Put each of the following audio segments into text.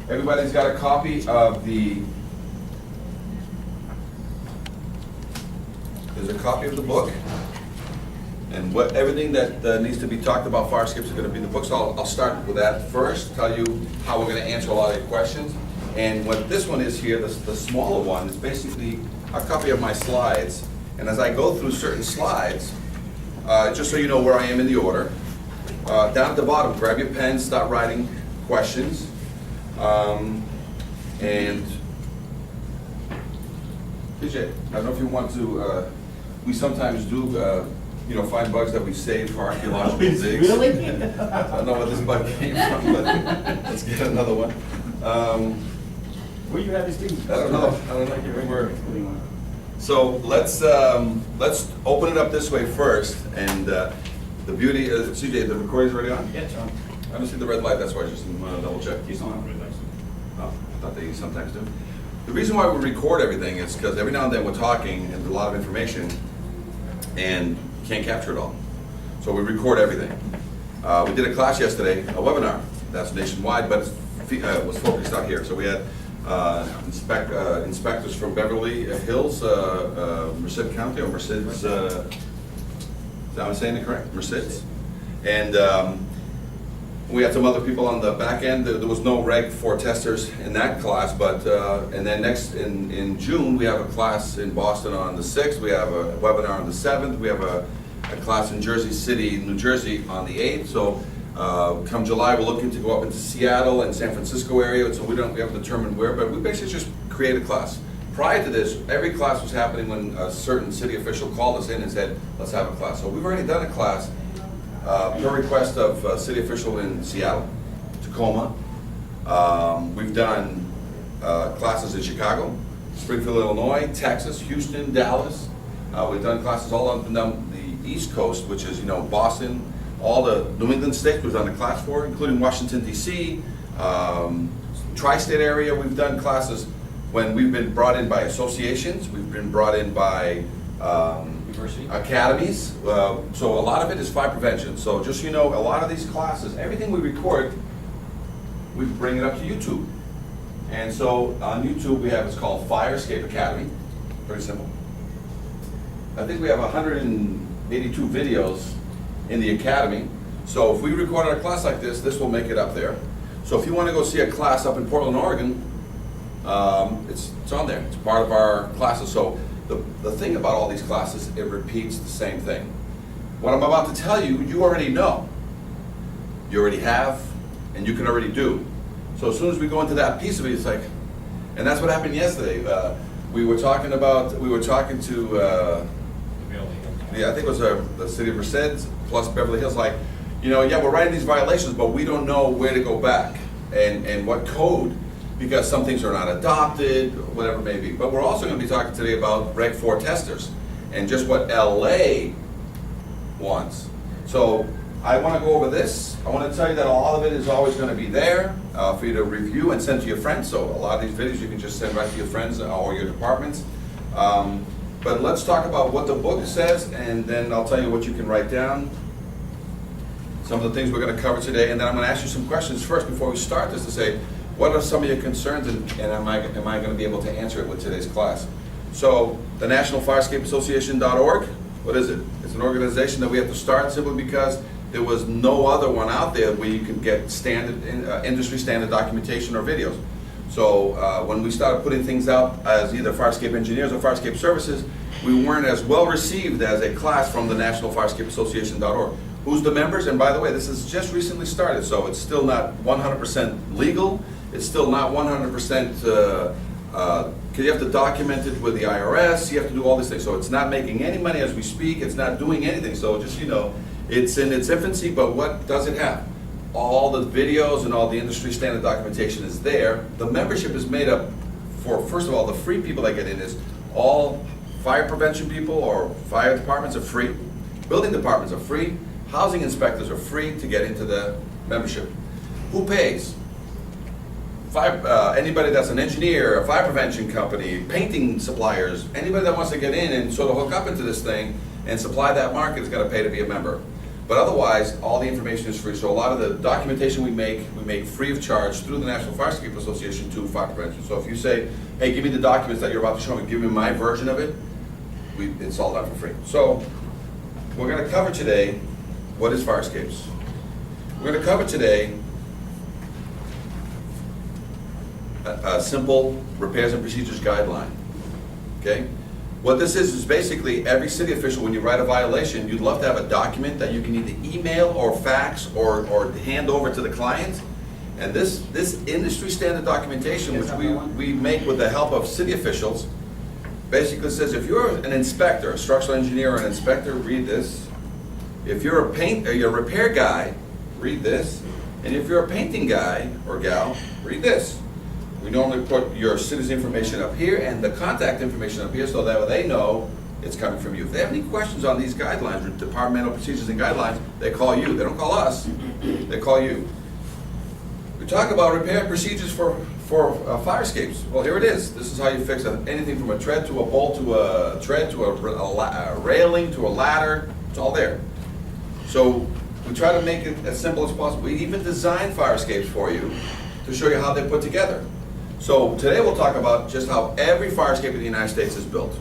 Everybody's got a copy of there's a copy of the book. And everything that needs to be talked about fire escapes are going to be in the book. So I'll start with that first, tell you how we're going to answer a lot of your questions. And what this one is here, the smaller one, is basically a copy of my slides. And as I go through certain slides, just so you know where I am in the order, down at the bottom, grab your pen, start writing questions. And PJ, I don't know if you want to, we sometimes do, find bugs that we save for archaeological digs. Really? I don't know where this bug came from, but let's get another one. Where you have these things? I don't know. So let's open it up this way first, and the beauty, CJ, the recording's already on? Yeah, it's on. I don't see the red light, that's why I just want to double check. He's on. Oh, I thought they sometimes do. The reason why we record everything is because every now and then we're talking and there's a lot of information and you can't capture it all. So we record everything. We did a class yesterday, a webinar that's nationwide, but it was focused out here. So we had inspectors from Beverly Hills, Merced County, or Merced, is that I'm saying it correct? Merced. And we had some other people on the back end. There was no Reg 4 testers in that class, but and then next in June we have a class in Boston on the 6th. We have a webinar on the 7th. We have a class in Jersey City, New Jersey on the 8th. So come July, we're looking to go up into Seattle and San Francisco area. So we haven't determined where, but we basically just create a class. Prior to this, every class was happening when a certain city official called us in and said, let's have a class. So we've already done a class per request of a city official in Seattle, Tacoma. We've done classes in Chicago, Springfield, Illinois, Texas, Houston, Dallas. We've done classes all up and down the East Coast, which is, Boston, all the New England states we've done a class for, including Washington, D.C., tri-state area. We've done classes when we've been brought in by associations, we've been brought in by academies. So a lot of it is fire prevention. So just so you know, a lot of these classes, everything we record, we bring it up to YouTube. And so on YouTube we have, it's called Fire Escape Academy. Very simple. I think we have 182 videos in the academy. So if we record a class like this will make it up there. So if you want to go see a class up in Portland, Oregon, it's on there. It's part of our classes. So the thing about all these classes, it repeats the same thing. What I'm about to tell you, you already know. You already have, and you can already do. So as soon as we go into that piece of it, it's like, and that's what happened yesterday. We were talking to, I think it was the city of Merced plus Beverly Hills, like, yeah, we're writing these violations, but we don't know where to go back and what code, because some things are not adopted, whatever it may be. But we're also going to be talking today about Reg 4 testers and just what LA wants. So I want to go over this. I want to tell you that all of it is always going to be there for you to review and send to your friends. So a lot of these videos you can just send right to your friends or your departments. But let's talk about what the book says, and then I'll tell you what you can write down. Some of the things we're going to cover today, and then I'm going to ask you some questions first before we start this to say, what are some of your concerns, and am I going to be able to answer it with today's class? So the National Fire Escape Association.org, what is it? It's an organization that we have to start simply because there was no other one out there where you can get standard, industry standard documentation or videos. So when we started putting things out as either fire escape engineers or fire escape services, we weren't as well received as a class from the National Fire Escape Association.org. Who's the members? And by the way, this has just recently started, so it's still not 100% legal. It's still not 100%, because you have to document it with the IRS, you have to do all these things. So it's not making any money as we speak, it's not doing anything. So just, it's in its infancy, but what does it have? All the videos and all the industry standard documentation is there. The membership is made up for, first of all, the free people that get in is all fire prevention people or fire departments are free, building departments are free, housing inspectors are free to get into the membership. Who pays? Anybody that's an engineer, a fire prevention company, painting suppliers, anybody that wants to get in and sort of hook up into this thing and supply that market is going to pay to be a member. But otherwise, all the information is free. So a lot of the documentation we make free of charge through the National Fire Escape Association to fire prevention. So if you say, hey, give me the documents that you're about to show me, give me my version of it, it's all done for free. So we're gonna cover today, what is fire escapes? We're gonna cover today a simple repairs and procedures guideline, okay? What this is basically every city official, when you write a violation, you'd love to have a document that you can either email or fax or hand over to the client. And this industry standard documentation, which we make with the help of city officials, basically says if you're an inspector, a structural engineer or an inspector, read this. If you're a repair guy, read this. And if you're a painting guy or gal, read this. We normally put your city's information up here and the contact information up here so that they know it's coming from you. If they have any questions on these guidelines, or departmental procedures and guidelines, they call you. They don't call us, they call you. We talk about repair procedures for fire escapes. Well, here it is. This is how you fix anything from a tread to a bolt to a tread to a railing to a ladder. It's all there. So we try to make it as simple as possible. We even design fire escapes for you to show you how they're put together. So today we'll talk about just how every fire escape in the United States is built.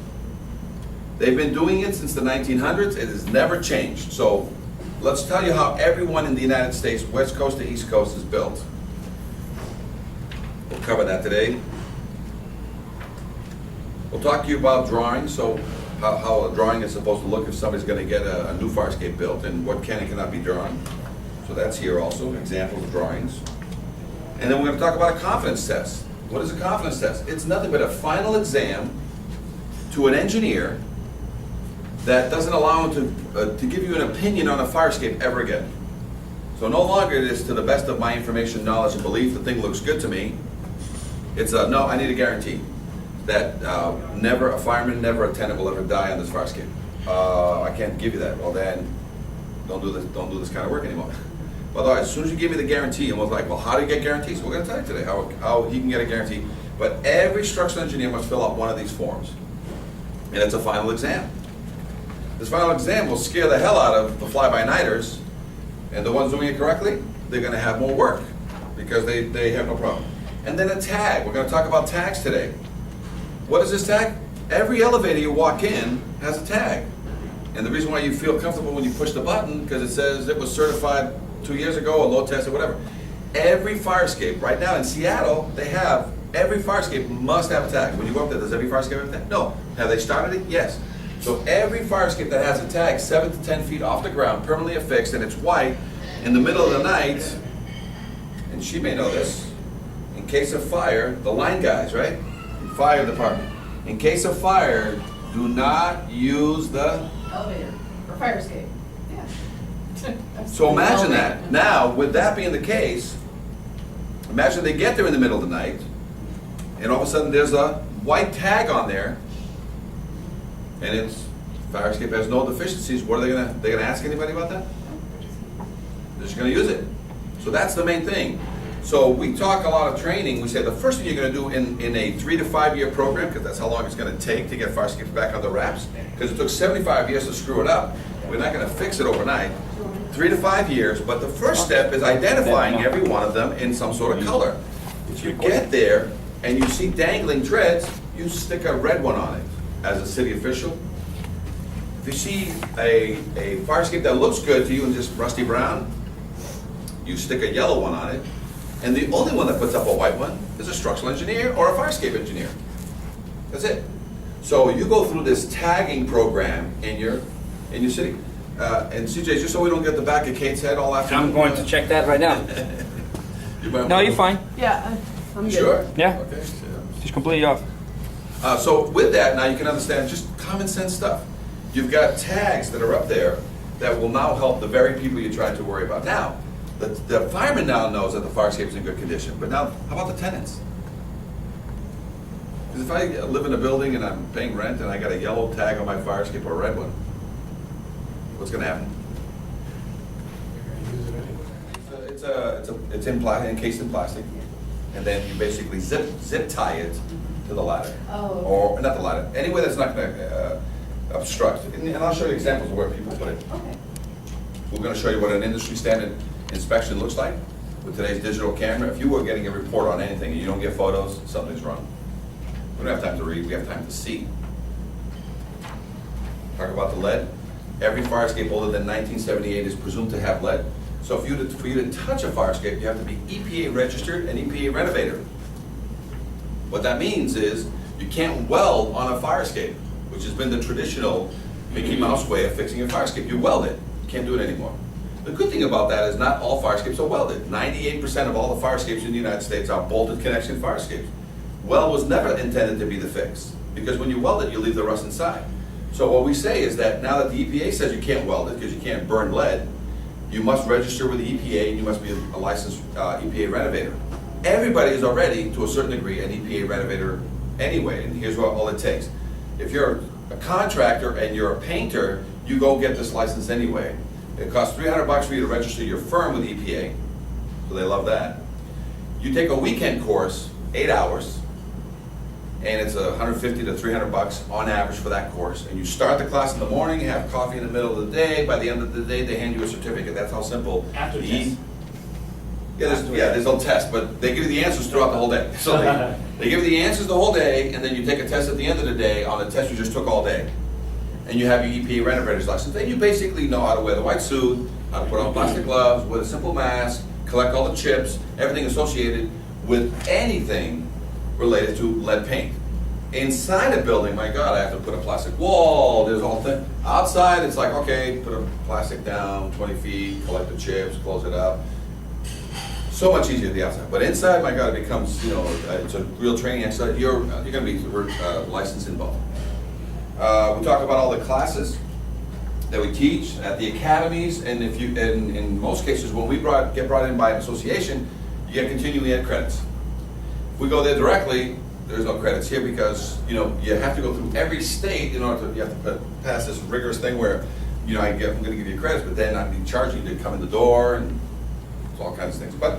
They've been doing it since the 1900s. It has never changed. So let's tell you how everyone in the United States, West Coast to East Coast, is built. We'll cover that today. We'll talk to you about drawings, so how a drawing is supposed to look if somebody's going to get a new fire escape built and what can and cannot be drawn. So that's here also, examples of drawings. And then we're going to talk about a confidence test. What is a confidence test? It's nothing but a final exam to an engineer that doesn't allow him to give you an opinion on a fire escape ever again. So no longer it is to the best of my information, knowledge, and belief, the thing looks good to me. It's no, I need a guarantee that a fireman, never a tenant will ever die on this fire escape. I can't give you that. Well then, don't do this kind of work anymore. Otherwise, as soon as you give me the guarantee, and was like, well, how do you get guarantees? We're going to tell you today how he can get a guarantee. But every structural engineer must fill out one of these forms. And it's a final exam. This final exam will scare the hell out of the fly-by-nighters, and the ones doing it correctly, they're going to have more work because they have no problem. And then a tag. We're going to talk about tags today. What is this tag? Every elevator you walk in has a tag. And the reason why you feel comfortable when you push the button, because it says it was certified 2 years ago, a low test or whatever. Every fire escape, right now in Seattle, every fire escape must have a tag. When you go up there, does every fire escape have a tag? No. Have they started it? Yes. So every fire escape that has a tag 7 to 10 feet off the ground, permanently affixed, and it's white, in the middle of the night, and she may know this, in case of fire, the line guys, right? Fire department. In case of fire, do not use the elevator or fire escape. Yeah. So imagine that. Now, with that being the case, imagine they get there in the middle of the night, and all of a sudden there's a white tag on there, and it's fire escape has no deficiencies. What are they gonna ask anybody about that? They're just gonna use it. So that's the main thing. So we talk a lot of training. We say the first thing you're gonna do in a 3 to 5 year program, because that's how long it's gonna take to get fire escapes back on the wraps, because it took 75 years to screw it up. We're not gonna fix it overnight. 3 to 5 years, but the first step is identifying every one of them in some sort of color. If you get there and you see dangling treads, you stick a red one on it as a city official. If you see a fire escape that looks good to you and just rusty brown, you stick a yellow one on it. And the only one that puts up a white one is a structural engineer or a fire escape engineer. That's it. So you go through this tagging program in your city. And CJ, just so we don't get the back of Kate's head all afternoon. I'm going to check that right now. No, you're fine. Yeah, I'm good. Sure? Yeah. Okay. She's completely off. So with that, now you can understand just common sense stuff. You've got tags that are up there that will now help the very people you tried to worry about. Now, the fireman now knows that the fire escape is in good condition, but now, how about the tenants? Because if I live in a building and I'm paying rent and I got a yellow tag on my fire escape or a red one, what's going to happen? It's encased in plastic, and then you basically zip tie it to the ladder, or not the ladder, anywhere that's not going to obstruct. And I'll show you examples of where people put it. Okay. we're gonna show you what an industry standard inspection looks like with today's digital camera. If you were getting a report on anything and you don't get photos, something's wrong. We don't have time to read, we have time to see. Talk about the lead. Every fire escape older than 1978 is presumed to have lead. So for you to touch a fire escape, you have to be EPA registered and EPA renovator. What that means is you can't weld on a fire escape, which has been the traditional Mickey Mouse way of fixing a fire escape. You weld it, you can't do it anymore. The good thing about that is not all fire escapes are welded. 98% of all the fire escapes in the United States are bolted connection fire escapes. Weld was never intended to be the fix, because when you weld it, you leave the rust inside. So what we say is that now that the EPA says you can't weld it because you can't burn lead, you must register with the EPA and you must be a licensed EPA renovator. Everybody is already, to a certain degree, an EPA renovator anyway, and here's what all it takes. If you're a contractor and you're a painter, you go get this license anyway. It costs $300 for you to register your firm with EPA, so they love that. You take a weekend course, 8 hours, and it's $150 to $300 on average for that course. And you start the class in the morning, you have coffee in the middle of the day. By the end of the day, they hand you a certificate. That's how simple. After the test. there's no test, but they give you the answers throughout the whole day. So they give you the answers the whole day, and then you take a test at the end of the day on the test you just took all day. And you have your EPA renovator's license. Then you basically know how to wear the white suit, how to put on plastic gloves, with a simple mask, collect all the chips, everything associated with anything related to lead paint. Inside a building, my God, I have to put a plastic wall, there's all thing. Outside, it's like, okay, put a plastic down 20 feet, collect the chips, close it up. So much easier at the outside. But inside, my God, it becomes, it's a real training exercise. You're gonna be licensed in both. We talk about all the classes that we teach at the academies, and in most cases, when we get brought in by an association, you get continually ed credits. If we go there directly, there's no credits here because you have to go through every state in order to you have to pass this rigorous thing where I'm going to give you credits, but then I'd be charging you to come in the door and all kinds of things. But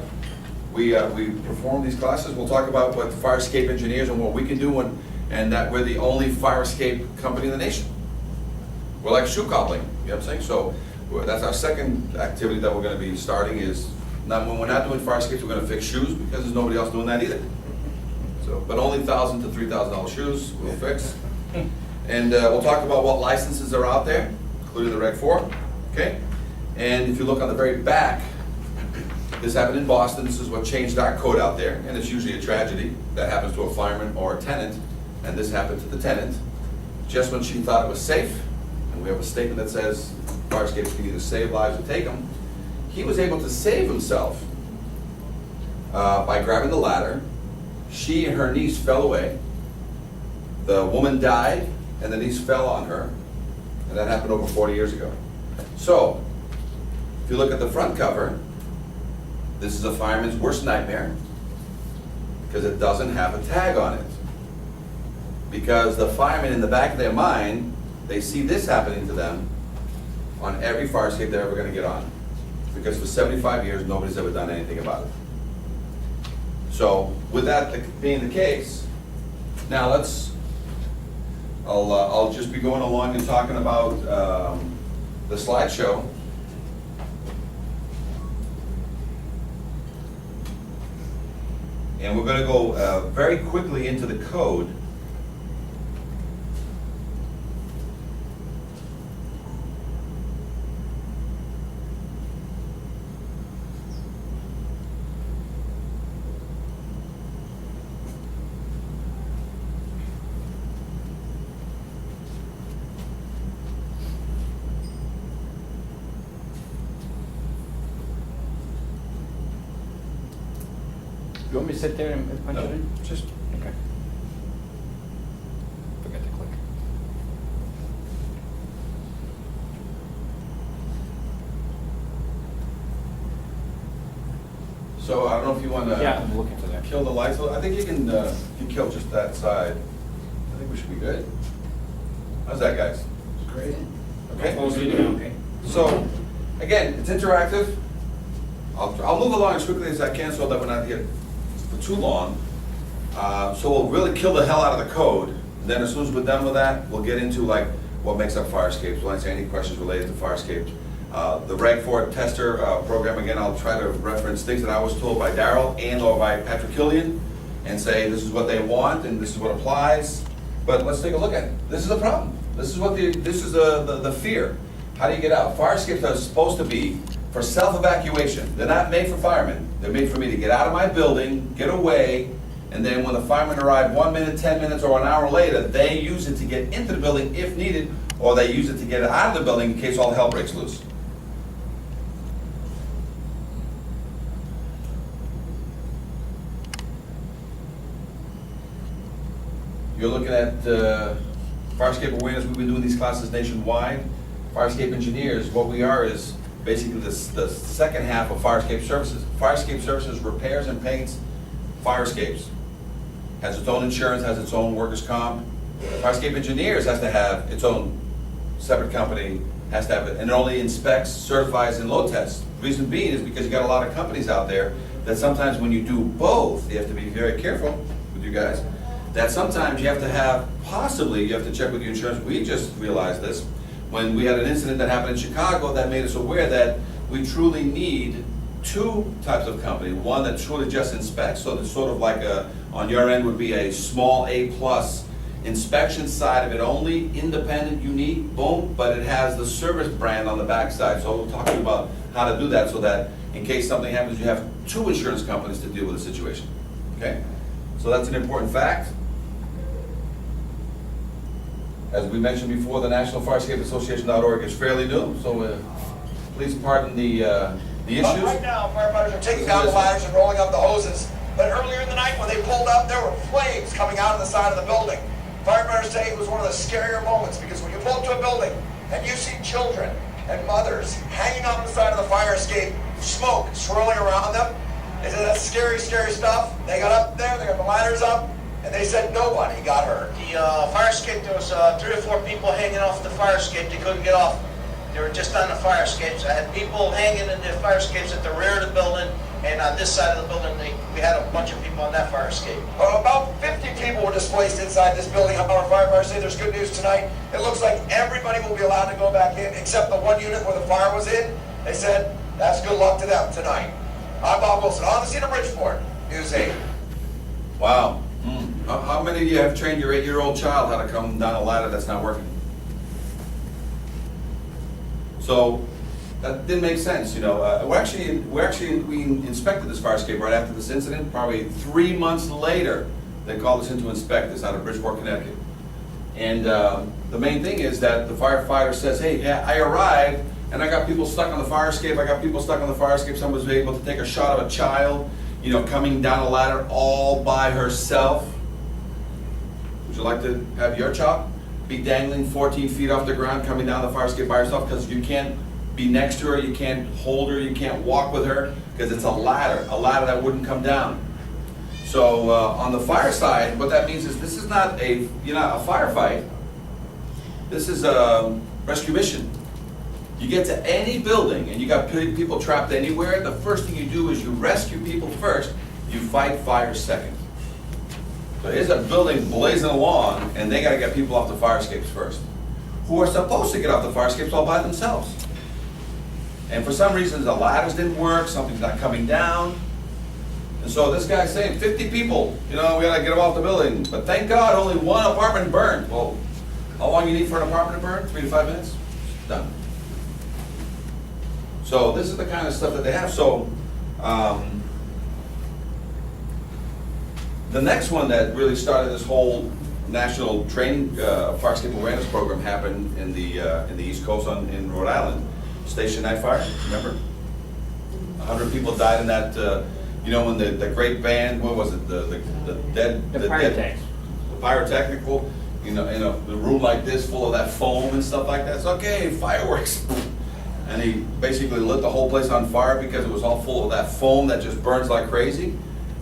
we perform these classes. We'll talk about what fire escape engineers and what we can do, and that we're the only fire escape company in the nation. We're like shoe cobbling, you know what I'm saying? So that's our second activity that we're going to be starting is, when we're not doing fire escapes, we're going to fix shoes because there's nobody else doing that either. So, but only $1,000 to $3,000 shoes we'll fix. And we'll talk about what licenses are out there, including the Reg 4, okay? And if you look on the very back, this happened in Boston. This is what changed our code out there, and it's usually a tragedy that happens to a fireman or a tenant, and this happened to the tenant just when she thought it was safe, and we have a statement that says fire escapes can either save lives or take them. He was able to save himself by grabbing the ladder. She and her niece fell away. The woman died, and the niece fell on her, and that happened over 40 years ago. So, if you look at the front cover, this is a fireman's worst nightmare because it doesn't have a tag on it. Because the firemen in the back of their mind, they see this happening to them on every fire escape they're ever going to get on. Because for 75 years, nobody's ever done anything about it. So, with that being the case, now I'll just be going along and talking about the slideshow. And we're going to go very quickly into the code. You want me to sit there and punch it in? Just Okay. Forgot to click. so I don't know if you want to Yeah, I'm looking for that. kill the lights. I think you can. If you kill just that side, I think we should be good. How's that, guys? Great. Okay. Okay. So, again, it's interactive. I'll move along as quickly as I can so that we're not here for too long. So we'll really kill the hell out of the code. And then as soon as we're done with that, we'll get into like what makes up fire escapes. We'll answer any questions related to fire escapes. The Reg 4 tester program, again, I'll try to reference things that I was told by Darrell and or by Patrick Killian and say this is what they want and this is what applies. But let's take a look at it. This is a problem. This is what the fear. How do you get out? Fire escapes are supposed to be for self-evacuation. They're not made for firemen. They're made for me to get out of my building, get away, and then when the firemen arrive 1 minute, 10 minutes, or an hour later, they use it to get into the building if needed, or they use it to get out of the building in case all hell breaks loose. You're looking at fire escape awareness. We've been doing these classes nationwide. Fire escape engineers, what we are is basically the second half of fire escape services. Fire escape services repairs and paints fire escapes. Has its own insurance, has its own workers' comp. Fire escape engineers has to have its own separate company, has to have it, and it only inspects, certifies, and load tests. Reason being is because you got a lot of companies out there that sometimes when you do both, you have to be very careful with you guys, that sometimes you have to have, possibly, you have to check with your insurance. We just realized this when we had an incident that happened in Chicago that made us aware that we truly need two types of company. One that truly just inspects, so that's sort of like on your end would be a small A+ inspection side of it only, independent, unique, boom, but it has the service brand on the backside. So we'll talk to you about how to do that so that in case something happens, you have two insurance companies to deal with the situation. Okay? So that's an important fact. As we mentioned before, the National Fire Escape Association.org is fairly new, so please pardon the issues. Right now, firefighters are taking down the ladders and rolling up the hoses. But earlier in the night, when they pulled up, there were flames coming out of the side of the building. Firefighters say it was one of the scarier moments because when you pull up to a building and you see children and mothers hanging on the side of the fire escape, smoke swirling around them, they said that's scary, scary stuff. They got up there, they got the ladders up, and they said nobody got hurt. The fire escape, there was 3 or 4 people hanging off the fire escape. They couldn't get off. They were just on the fire escapes. I had people hanging in the fire escapes at the rear of the building, and on this side of the building, we had a bunch of people on that fire escape. About 50 people were displaced inside this building. Our firefighters say there's good news tonight. It looks like everybody will be allowed to go back in except the one unit where the fire was in. They said that's good luck to them tonight. I'm Bob Wilson, on the scene of Bridgeport, News 8. Wow. How many of you have trained your 8-year-old child how to come down a ladder that's not working? So that didn't make sense, you know. We inspected this fire escape right after this incident. Probably 3 months later, they called us in to inspect this out of Bridgeport, Connecticut. And the main thing is that the firefighter says, hey, I arrived and I got people stuck on the fire escape. Someone was able to take a shot of a child, you know, coming down a ladder all by herself. Would you like to have your child be dangling 14 feet off the ground coming down the fire escape by herself because you can't be next to her, you can't hold her, you can't walk with her because it's a ladder that wouldn't come down. So on the fire side, what that means is this is not a firefight. This is a rescue mission. You get to any building and you got people trapped anywhere, the first thing you do is you rescue people first, you fight fire second. So here's a building blazing along and they gotta get people off the fire escapes first, who are supposed to get off the fire escapes all by themselves. And for some reason the ladders didn't work, something's not coming down. And so this guy's saying 50 people, you know, we gotta get them off the building. But thank God only one apartment burned. Well, how long you need for an apartment to burn? 3 to 5 minutes? Done. So this is the kind of stuff that they have. So the next one that really started this whole national training fire escape awareness program happened in the East Coast in Rhode Island. Station Night Fire, remember? 100 people died in that, you know, when the great band, what was it, the pyrotechnical, you know, in a room like this full of that foam and stuff like that. It's okay, fireworks. And he basically lit the whole place on fire because it was all full of that foam that just burns like crazy.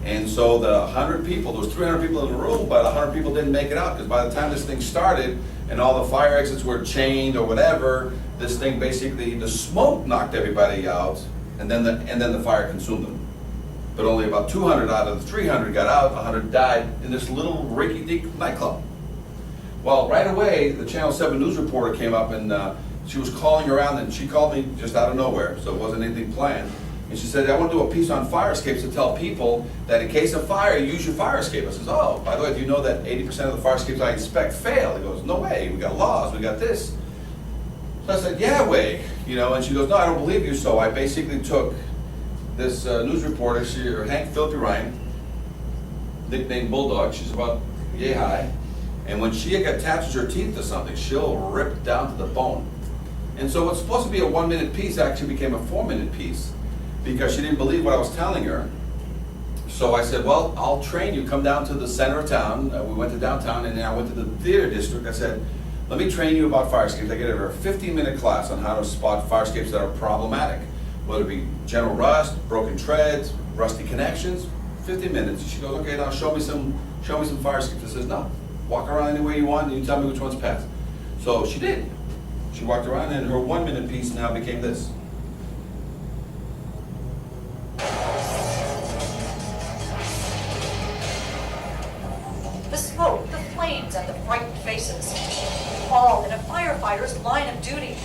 And so the 100 people, there was 300 people in the room, but 100 people didn't make it out because by the time this thing started and all the fire exits were chained or whatever, this thing basically, the smoke knocked everybody out and then the fire consumed them. But only about 200 out of the 300 got out, 100 died in this little rinky-dink nightclub. Well, right away, the Channel 7 news reporter came up and she was calling around, and she called me just out of nowhere, so it wasn't anything planned. And she said, I want to do a piece on fire escapes to tell people that in case of fire, use your fire escape. I says, oh, by the way, do you know that 80% of the fire escapes I inspect fail? He goes, no way, we got laws, we got this. So I said, yeah, way, you know, and she goes, no, I don't believe you. So I basically took this news reporter, her Hank Philippi Ryan, nicknamed Bulldog, she's about yay high, and when she attaches her teeth to something, she'll rip down to the bone. And so what's supposed to be a 1-minute piece actually became a 4-minute piece, because she didn't believe what I was telling her. So I said, well, I'll train you, come down to the center of town. We went to downtown, and then I went to the theater district. I said, let me train you about fire escapes. I gave her a 15-minute class on how to spot fire escapes that are problematic, whether it be general rust, broken treads, rusty connections. 15 minutes. She goes, okay, now show me some fire escapes. I says, no, walk around any way you want, and you tell me which one's passed. So she did. She walked around, and her 1-minute piece now became this. The smoke, the flames, and the frightened faces, all in a firefighter's line of duty.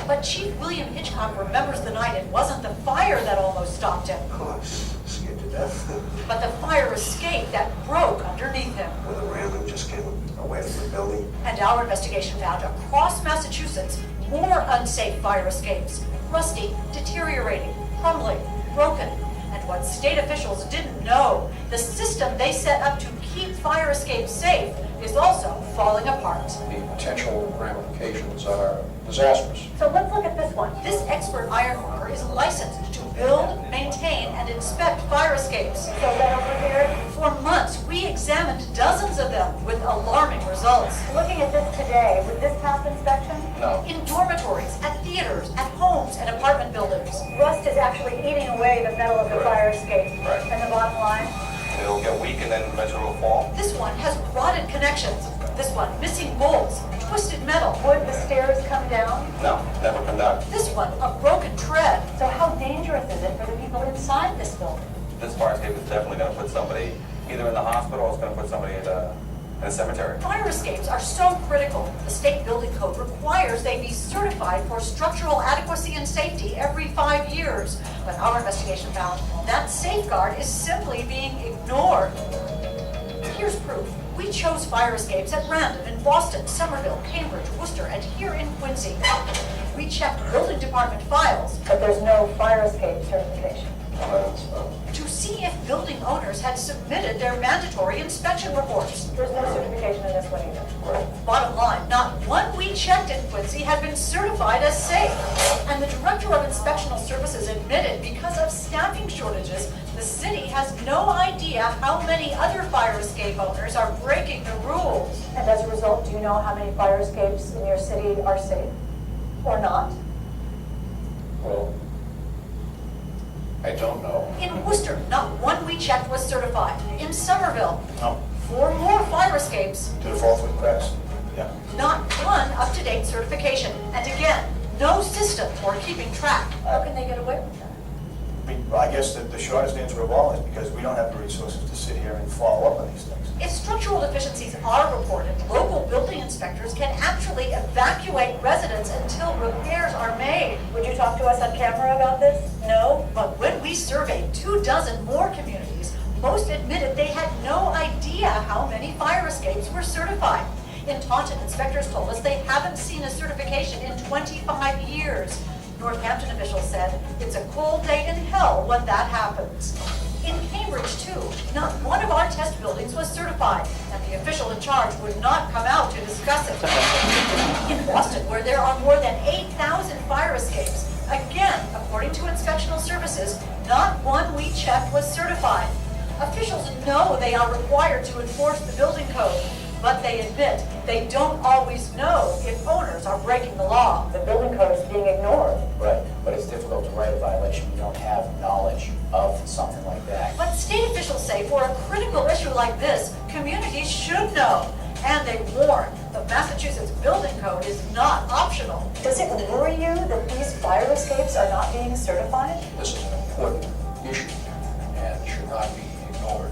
But Chief William Hitchcock remembers the night it wasn't the fire that almost stopped him, Scared to death. but the fire escape that broke underneath him. With a random just came away from the building. And our investigation found across Massachusetts more unsafe fire escapes, rusty, deteriorating, crumbling, broken. And what state officials didn't know, the system they set up to keep fire escapes safe is also falling apart. The potential ramifications are disastrous. So let's look at this one. This expert ironworker is licensed to build, maintain, and inspect fire escapes. So that over here, for months, we examined dozens of them with alarming results. Looking at this today, would this pass inspection? No. In dormitories, at theaters, at homes, and apartment buildings. Rust is actually eating away the metal of the fire escape. Right. And the bottom line? It'll get weak and then eventually it'll fall. This one has rotted connections. This one missing bolts, twisted metal. Would the stairs come down? No, never come down. This one, a broken tread. So how dangerous is it for the people inside this building? This fire escape is definitely going to put somebody either in the hospital or it's going to put somebody in a cemetery. Fire escapes are so critical. The state building code requires they be certified for structural adequacy and safety every 5 years. But our investigation found that safeguard is simply being ignored. Here's proof. We chose fire escapes at random in Boston, Somerville, Cambridge, Worcester, and here in Quincy. We checked building department files, But there's no fire escape certification. to see if building owners had submitted their mandatory inspection reports. There's no certification in this one either. Bottom line, not one we checked in Quincy had been certified as safe. And the Director of Inspectional Services admitted because of staffing shortages, the city has no idea how many other fire escape owners are breaking the rules. And as a result, do you know how many fire escapes in your city are safe? Or not? Well, I don't know. In Worcester, not one we checked was certified. In Somerville, No. 4 more fire escapes, To the fall through the cracks? Yeah. not one up-to-date certification. And again, no system for keeping track. How can they get away with that? I guess that the shortest answer of all is because we don't have the resources to sit here and follow up on these things. If structural deficiencies are reported, local building inspectors can actually evacuate residents until repairs are made. Would you talk to us on camera about this? No, but when we surveyed 24 more communities, most admitted they had no idea how many fire escapes were certified. In Taunton, inspectors told us they haven't seen a certification in 25 years. Northampton officials said it's a cold day in hell when that happens. In Cambridge, too, not one of our test buildings was certified, and the official in charge would not come out to discuss it. In Boston, where there are more than 8,000 fire escapes, again, according to inspectional services, not one we checked was certified. Officials know they are required to enforce the building code, but they admit they don't always know if owners are breaking the law. The building code is being ignored. Right, but it's difficult to write a violation when you don't have knowledge of something like that. But state officials say for a critical issue like this, communities should know. And they warn the Massachusetts building code is not optional. Does it worry you that these fire escapes are not being certified? This is an important issue and should not be ignored.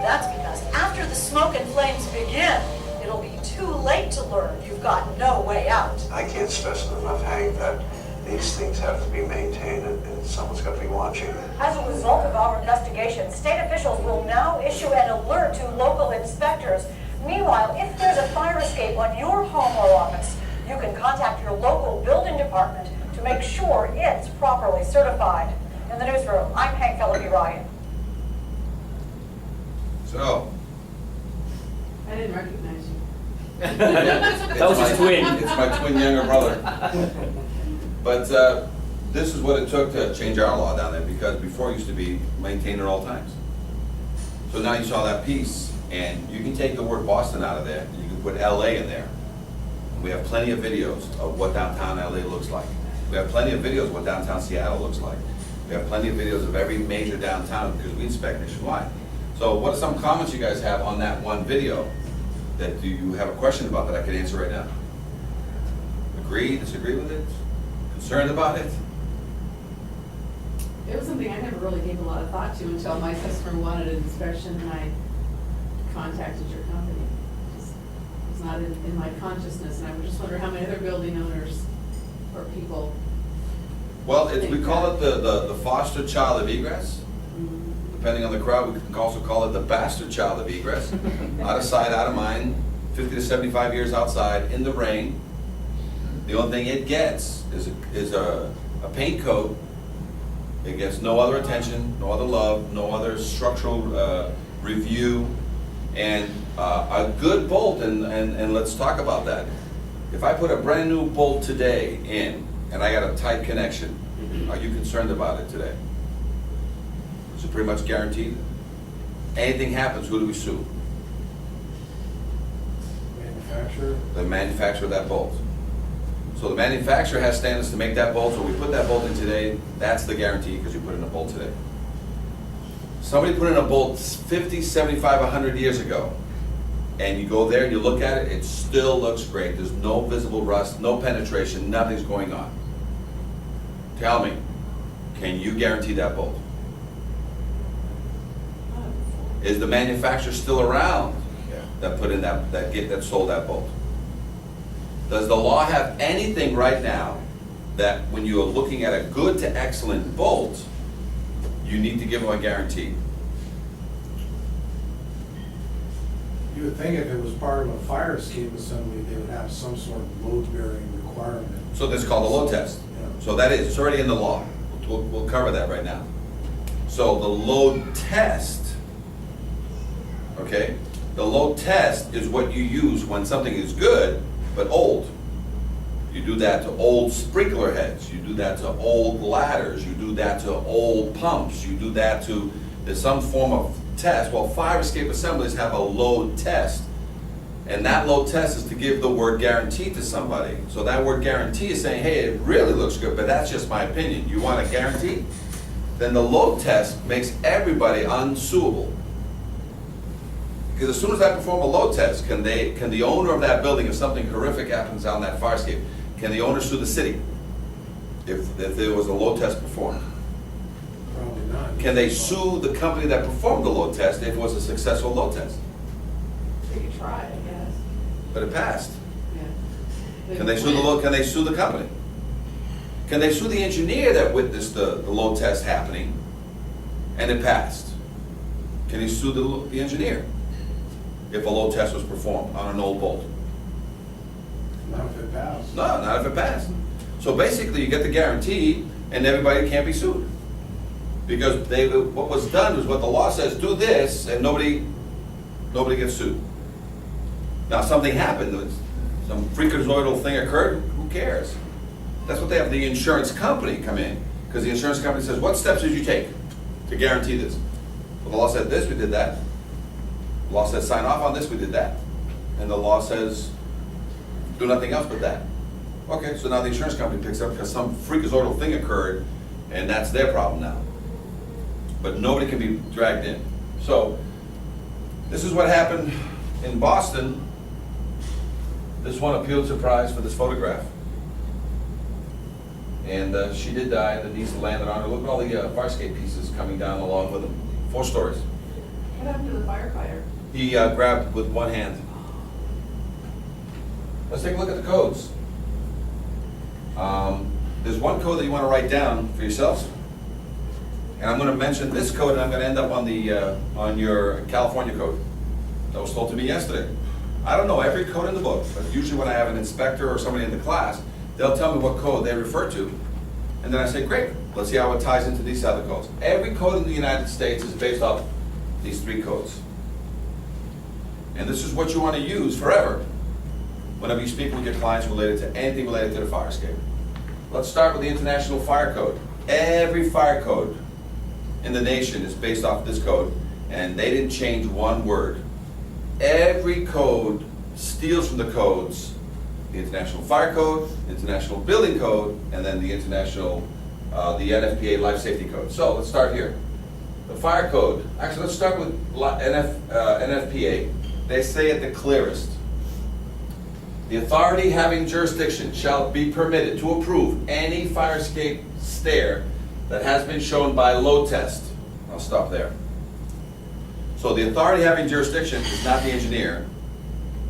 That's because after the smoke and flames begin, it'll be too late to learn you've got no way out. I can't stress it enough, Hank, that these things have to be maintained and someone's got to be watching. As a result of our investigation, state officials will now issue an alert to local inspectors. Meanwhile, if there's a fire escape on your home or office, you can contact your local building department to make sure it's properly certified. In the newsroom, I'm Hank Fellaby-Ryan. So. I didn't recognize you. That was his twin. It's my twin younger brother. But this is what it took to change our law down there, because before it used to be maintained at all times. So now you saw that piece, and you can take the word Boston out of there, and you can put LA in there. We have plenty of videos of what downtown LA looks like. We have plenty of videos of what downtown Seattle looks like. We have plenty of videos of every major downtown, because we inspect nationwide. So what are some comments you guys have on that one video that do you have a question about that I can answer right now? Agree, disagree with it? Concerned about it? It was something I never really gave a lot of thought to until my customer wanted an inspection and I contacted your company. It was not in my consciousness, and I was just wondering how many other building owners or people. Well, we call it the foster child of egress. Depending on the crowd, we can also call it the bastard child of egress. Out of sight, out of mind, 50 to 75 years outside, in the rain. The only thing it gets is a paint coat. It gets no other attention, no other love, no other structural review, and a good bolt, and let's talk about that. If I put a brand new bolt today in, and I got a tight connection, are you concerned about it today? Is it pretty much guaranteed? Anything happens, who do we sue? Manufacturer. The manufacturer of that bolt. So the manufacturer has standards to make that bolt, so we put that bolt in today, that's the guarantee because you put in a bolt today. Somebody put in a bolt 50, 75, 100 years ago, and you go there and you look at it, it still looks great. There's no visible rust, no penetration, nothing's going on. Tell me, can you guarantee that bolt? Is the manufacturer still around that put in that sold that bolt? Does the law have anything right now that when you are looking at a good to excellent bolt, you need to give them a guarantee? You would think if it was part of a fire escape assembly, they would have some sort of load-bearing requirement. So that's called a load test. Yeah. So that is, it's already in the law. We'll cover that right now. So the load test, okay? The load test is what you use when something is good, but old. You do that to old sprinkler heads. You do that to old ladders. You do that to old pumps. You do that to, there's some form of test. Well, fire escape assemblies have a load test. And that load test is to give the word guarantee to somebody. So that word guarantee is saying, hey, it really looks good, but that's just my opinion. You want a guarantee? Then the load test makes everybody unsuable. Because as soon as I perform a load test, can the owner of that building, if something horrific happens on that fire escape, can the owner sue the city if there was a load test performed? Probably not. Can they sue the company that performed the load test if it was a successful load test? They could try, I guess. But it passed. Yeah. Can they sue the company? Can they sue the engineer that witnessed the load test happening and it passed? Can he sue the engineer if a load test was performed on an old bolt? Not if it passed. No, not if it passed. So basically you get the guarantee and everybody can't be sued. Because what was done was what the law says, do this, and nobody gets sued. Now something happened, some freakazoidal thing occurred, who cares? That's what they have the insurance company come in. Because the insurance company says, what steps did you take to guarantee this? Well, the law said this, we did that. The law says sign off on this, we did that. And the law says do nothing else but that. Okay, so now the insurance company picks up because some freakazoidal thing occurred and that's their problem now. But nobody can be dragged in. So this is what happened in Boston. This one appealed to prize for this photograph. And she did die, the niece landed on her. Look at all the fire escape pieces coming down along with them. 4 stories. What happened to the firefighter? He grabbed with one hand. let's take a look at the codes. There's one code that you want to write down for yourselves. And I'm going to mention this code, and I'm going to end up on your California code. That was told to me yesterday. I don't know every code in the book, but usually when I have an inspector or somebody in the class, they'll tell me what code they refer to. And then I say, great, let's see how it ties into these other codes. Every code in the United States is based off these 3 codes. And this is what you want to use forever whenever you speak with your clients related to anything related to the fire escape. Let's start with the International Fire Code. Every fire code in the nation is based off this code, and they didn't change one word. Every code steals from the codes, the International Fire Code, International Building Code, and then the International, the NFPA Life Safety Code. So let's start here. The fire code, actually let's start with NFPA. They say it the clearest. The authority having jurisdiction shall be permitted to approve any fire escape stair that has been shown by load test. I'll stop there. So the authority having jurisdiction is not the engineer,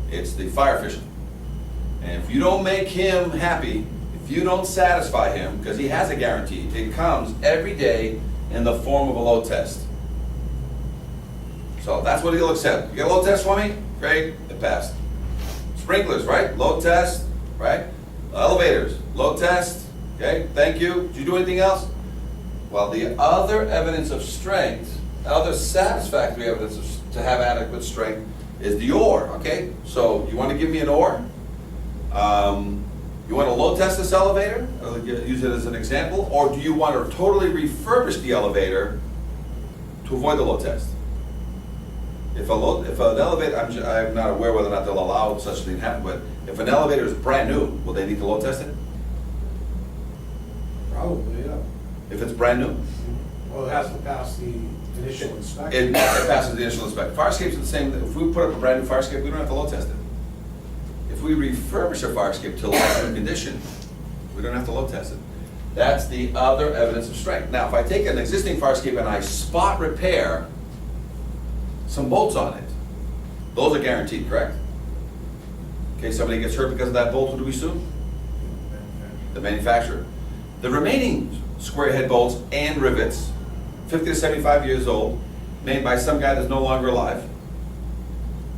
it's the fire official. And if you don't make him happy, if you don't satisfy him, because he has a guarantee, it comes every day in the form of a load test. So that's what he'll accept. You got a load test for me? Great, it passed. Sprinklers, right? Load test, right? Elevators, load test, okay, thank you. Did you do anything else? Well, the other evidence of strength, other satisfactory evidence to have adequate strength is the or, okay? So you want to give me an or? You want to load test this elevator, or use it as an example, or do you want to totally refurbish the elevator to avoid the load test? If an elevator, I'm not aware whether or not they'll allow such a thing to happen, but if an elevator is brand new, will they need to load test it? Probably, yeah. If it's brand new? Well, it has to pass the initial inspection. It passes the initial inspection. Fire escapes are the same. If we put up a brand new fire escape, we don't have to load test it. If we refurbish a fire escape to like new condition, we don't have to load test it. That's the other evidence of strength. Now, if I take an existing fire escape and I spot repair some bolts on it, those are guaranteed, correct? In case somebody gets hurt because of that bolt, who do we sue? The manufacturer. The remaining square head bolts and rivets, 50 to 75 years old, made by some guy that's no longer alive.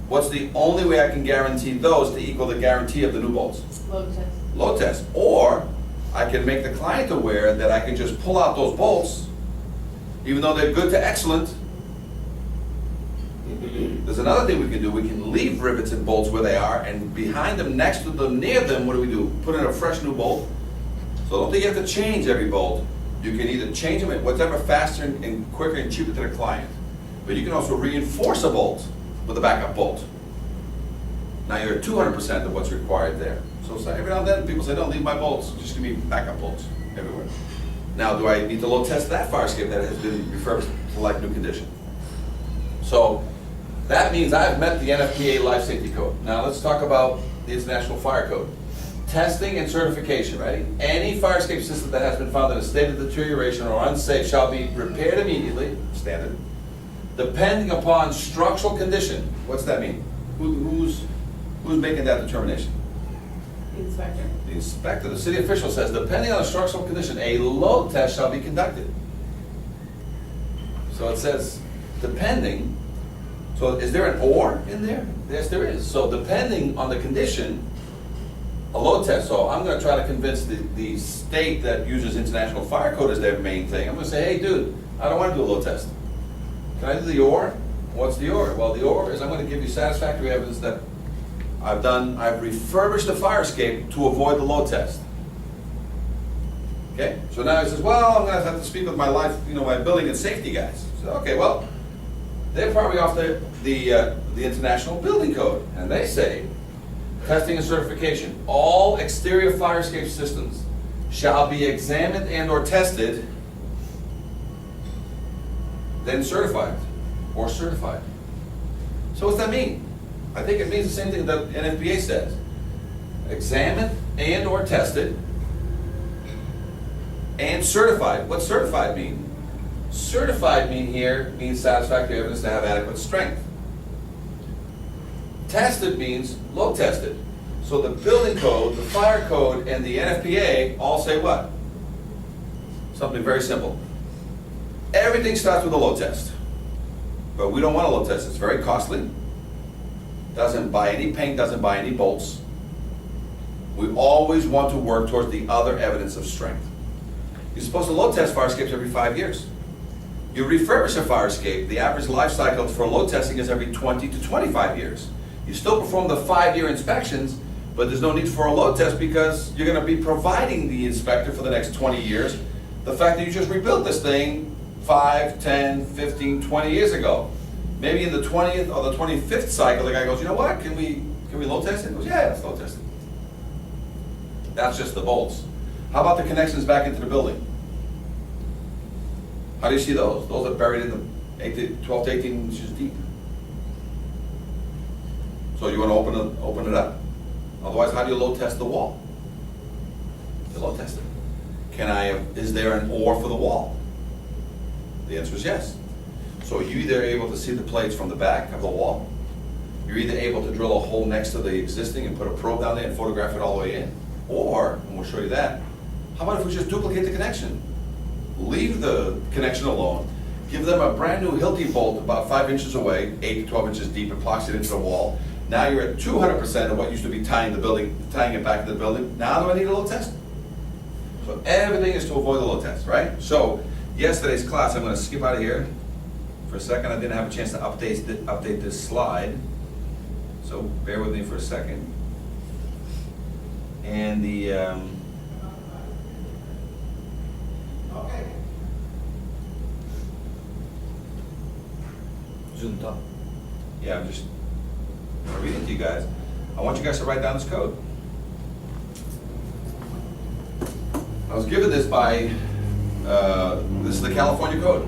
What's the only way I can guarantee those to equal the guarantee of the new bolts? Load test. Load test. Or I can make the client aware that I can just pull out those bolts, even though they're good to excellent. There's another thing we can do. We can leave rivets and bolts where they are, and behind them, next to them, near them, what do we do? Put in a fresh new bolt. So don't think you have to change every bolt. You can either change them at whatever faster and quicker and cheaper to the client. But you can also reinforce a bolt with a backup bolt. Now you're at 200% of what's required there. So every now and then people say, don't leave my bolts, just give me backup bolts everywhere. Now do I need to load test that fire escape that has been refurbished to like new condition? So that means I've met the NFPA Life Safety Code. Now let's talk about the International Fire Code. Testing and certification, right? Any fire escape system that has been found in a state of deterioration or unsafe shall be repaired immediately, standard, depending upon structural condition. What's that mean? Who's making that determination? The inspector. The inspector. The city official says, depending on the structural condition, a load test shall be conducted. So it says, depending. So is there an or in there? Yes, there is. So depending on the condition, a load test. So I'm going to try to convince the state that uses International Fire Code as their main thing. I'm going to say, hey, dude, I don't want to do a load test. Can I do the or? What's the or? Well, the or is I'm going to give you satisfactory evidence that I've refurbished the fire escape to avoid the load test. Okay? So now he says, well, I'm going to have to speak with my my building and safety guys. So, okay, well, they're probably off the International Building Code, and they say, testing and certification. All exterior fire escape systems shall be examined and or tested, then certified or certified. So what's that mean? I think it means the same thing that NFPA says. Examined and or tested and certified. What's certified mean? Certified means satisfactory evidence to have adequate strength. Tested means load tested. So the building code, the fire code, and the NFPA all say what? Something very simple. Everything starts with a load test. But we don't want a load test, it's very costly. Doesn't buy any paint, doesn't buy any bolts. We always want to work towards the other evidence of strength. You're supposed to load test fire escapes every 5 years. You refurbish a fire escape, the average life cycle for load testing is every 20 to 25 years. You still perform the 5-year inspections, but there's no need for a load test because you're gonna be providing the inspector for the next 20 years the fact that you just rebuilt this thing 5, 10, 15, 20 years ago. Maybe in the 20th or the 25th cycle, the guy goes, you know what, can we load test it? He goes, yeah, let's load test it. That's just the bolts. How about the connections back into the building? How do you see those? Those are buried in the 12 to 18 inches deep. So you want to open it up. Otherwise, how do you load test the wall? You load test it. Is there an oar for the wall? The answer is yes. So you're either able to see the plates from the back of the wall, you're either able to drill a hole next to the existing and put a probe down there and photograph it all the way in, or, and we'll show you that, how about if we just duplicate the connection? Leave the connection alone, give them a brand new Hilti bolt about 5 inches away, 8 to 12 inches deep, and plops it into the wall. Now you're at 200% of what used to be tying it back to the building. Now do I need a load test? So everything is to avoid the load test, right? So yesterday's class, I'm going to skip out of here for a second. I didn't have a chance to update this slide, so bear with me for a second. And the Zoomed up. yeah, I'm just reading to you guys. I want you guys to write down this code. I was given this by, this is the California code.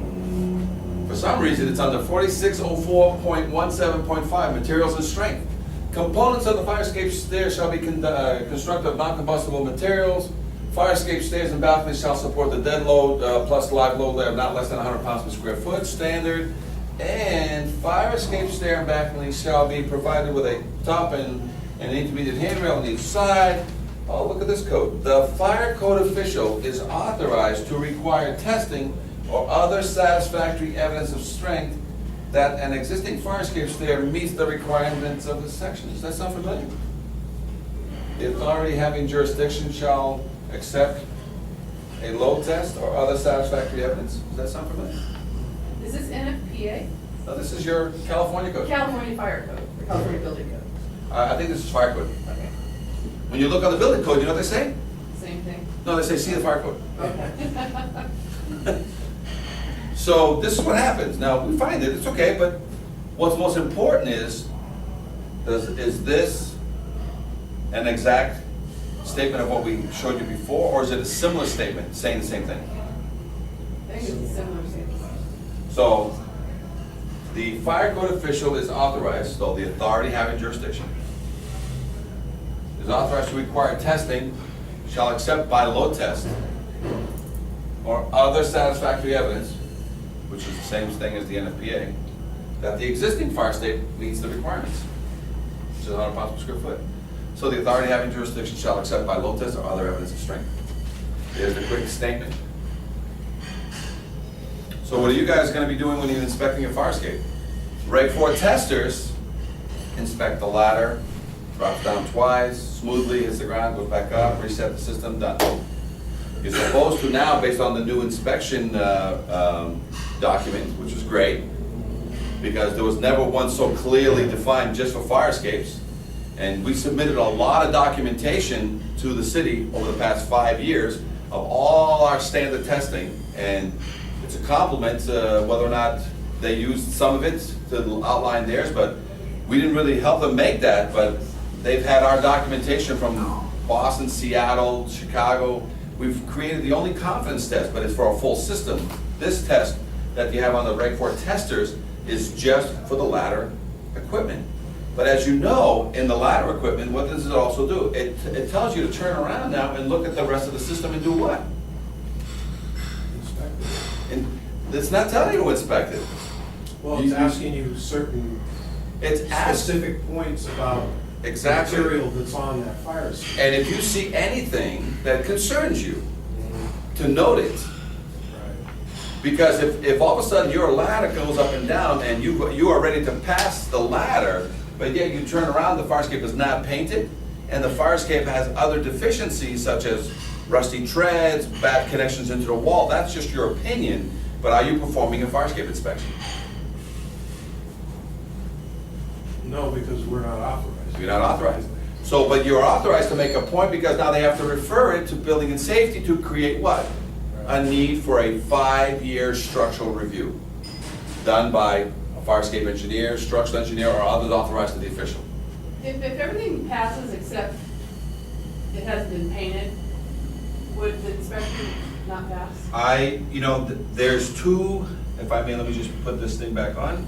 For some reason, it's under 4604.17.5, materials and strength. Components of the fire escape stairs shall be constructed of non-combustible materials. Fire escape stairs and balconies shall support the dead load plus live load layer of not less than 100 pounds per square foot, standard. And fire escape stair and balconies shall be provided with a top and an intermediate handrail on each side. Oh, look at this code. The fire code official is authorized to require testing or other satisfactory evidence of strength that an existing fire escape stair meets the requirements of this section. Does that sound familiar? The authority having jurisdiction shall accept a load test or other satisfactory evidence. Does that sound familiar? Is this NFPA? No, this is your California code. California Fire Code, or California Building Code? I think this is fire code. When you look on the building code, you know what they say? Same thing? No, they say see the fire code. Okay. So this is what happens. Now, we find it, it's okay, but what's most important is this an exact statement of what we showed you before, or is it a similar statement saying the same thing? I think it's a similar statement. So, the fire code official is authorized, so the authority having jurisdiction, is authorized to require testing, shall accept by load test, or other satisfactory evidence, which is the same thing as the NFPA, that the existing fire escape meets the requirements, which is 100 pounds per square foot. So the authority having jurisdiction shall accept by load test or other evidence of strength. There's the quick statement. So what are you guys going to be doing when you're inspecting your fire escape? Reg 4 testers inspect the ladder, drops down twice, smoothly hits the ground, goes back up, reset the system, done. You're supposed to now, based on the new inspection document, which was great, because there was never one so clearly defined just for fire escapes. And we submitted a lot of documentation to the city over the past 5 years of all our standard testing. And it's a compliment whether or not they used some of it to outline theirs, but we didn't really help them make that, but they've had our documentation from Boston, Seattle, Chicago. We've created the only confidence test, but it's for a full system. This test that you have on the Reg 4 testers is just for the ladder equipment. But as you know, in the ladder equipment, what does it also do? It tells you to turn around now and look at the rest of the system and do what? And it's not telling you to inspect it. Well, it's asking you certain specific points about Exactly. material that's on that fire escape. And if you see anything that concerns you, to note it. Because if all of a sudden your ladder goes up and down and you are ready to pass the ladder, but yet you turn around, the fire escape is not painted, and the fire escape has other deficiencies such as rusty treads, bad connections into the wall, that's just your opinion, but are you performing a fire escape inspection? No, because we're not authorized. You're not authorized. So, but you're authorized to make a point because now they have to refer it to building and safety to create what? A need for a 5-year structural review done by a fire escape engineer, structural engineer, or others authorized to the official. If everything passes except it hasn't been painted, would the inspection not pass? There's two, if I may, let me just put this thing back on.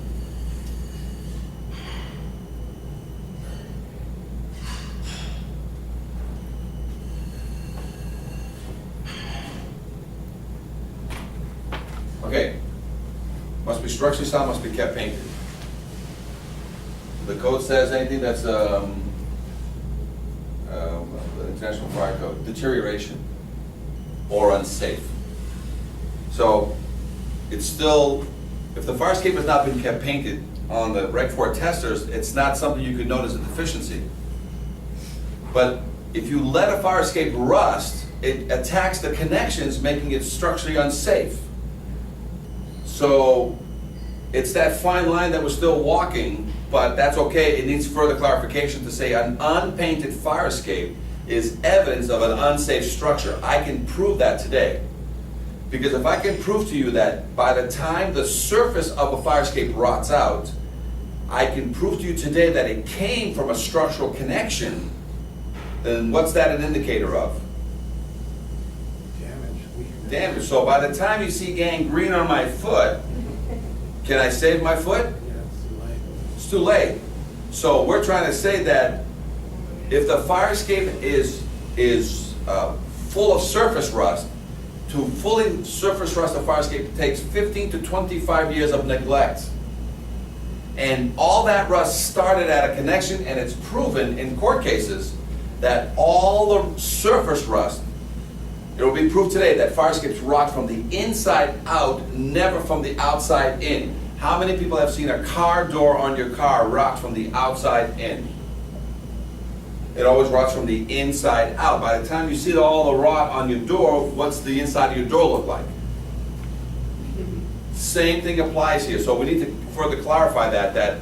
Okay, must be structurally sound, must be kept painted. The code says anything that's, the International Fire Code, deterioration or unsafe. So, it's still, if the fire escape has not been kept painted on the Reg 4 testers, it's not something you could note as a deficiency. But if you let a fire escape rust, it attacks the connections, making it structurally unsafe. So it's that fine line that we're still walking, but that's okay. It needs further clarification to say an unpainted fire escape is evidence of an unsafe structure. I can prove that today. Because if I can prove to you that by the time the surface of a fire escape rots out, I can prove to you today that it came from a structural connection, then what's that an indicator of? Damage. So by the time you see gangrene on my foot, can I save my foot? Yeah, it's too late. It's too late. So we're trying to say that if the fire escape is full of surface rust, to fully surface rust a fire escape takes 15 to 25 years of neglect. And all that rust started at a connection, and it's proven in court cases that all the surface rust, it will be proved today that fire escapes rot from the inside out, never from the outside in. How many people have seen a car door on your car rot from the outside in? It always rots from the inside out. By the time you see all the rot on your door, what's the inside of your door look like? Same thing applies here. So we need to further clarify that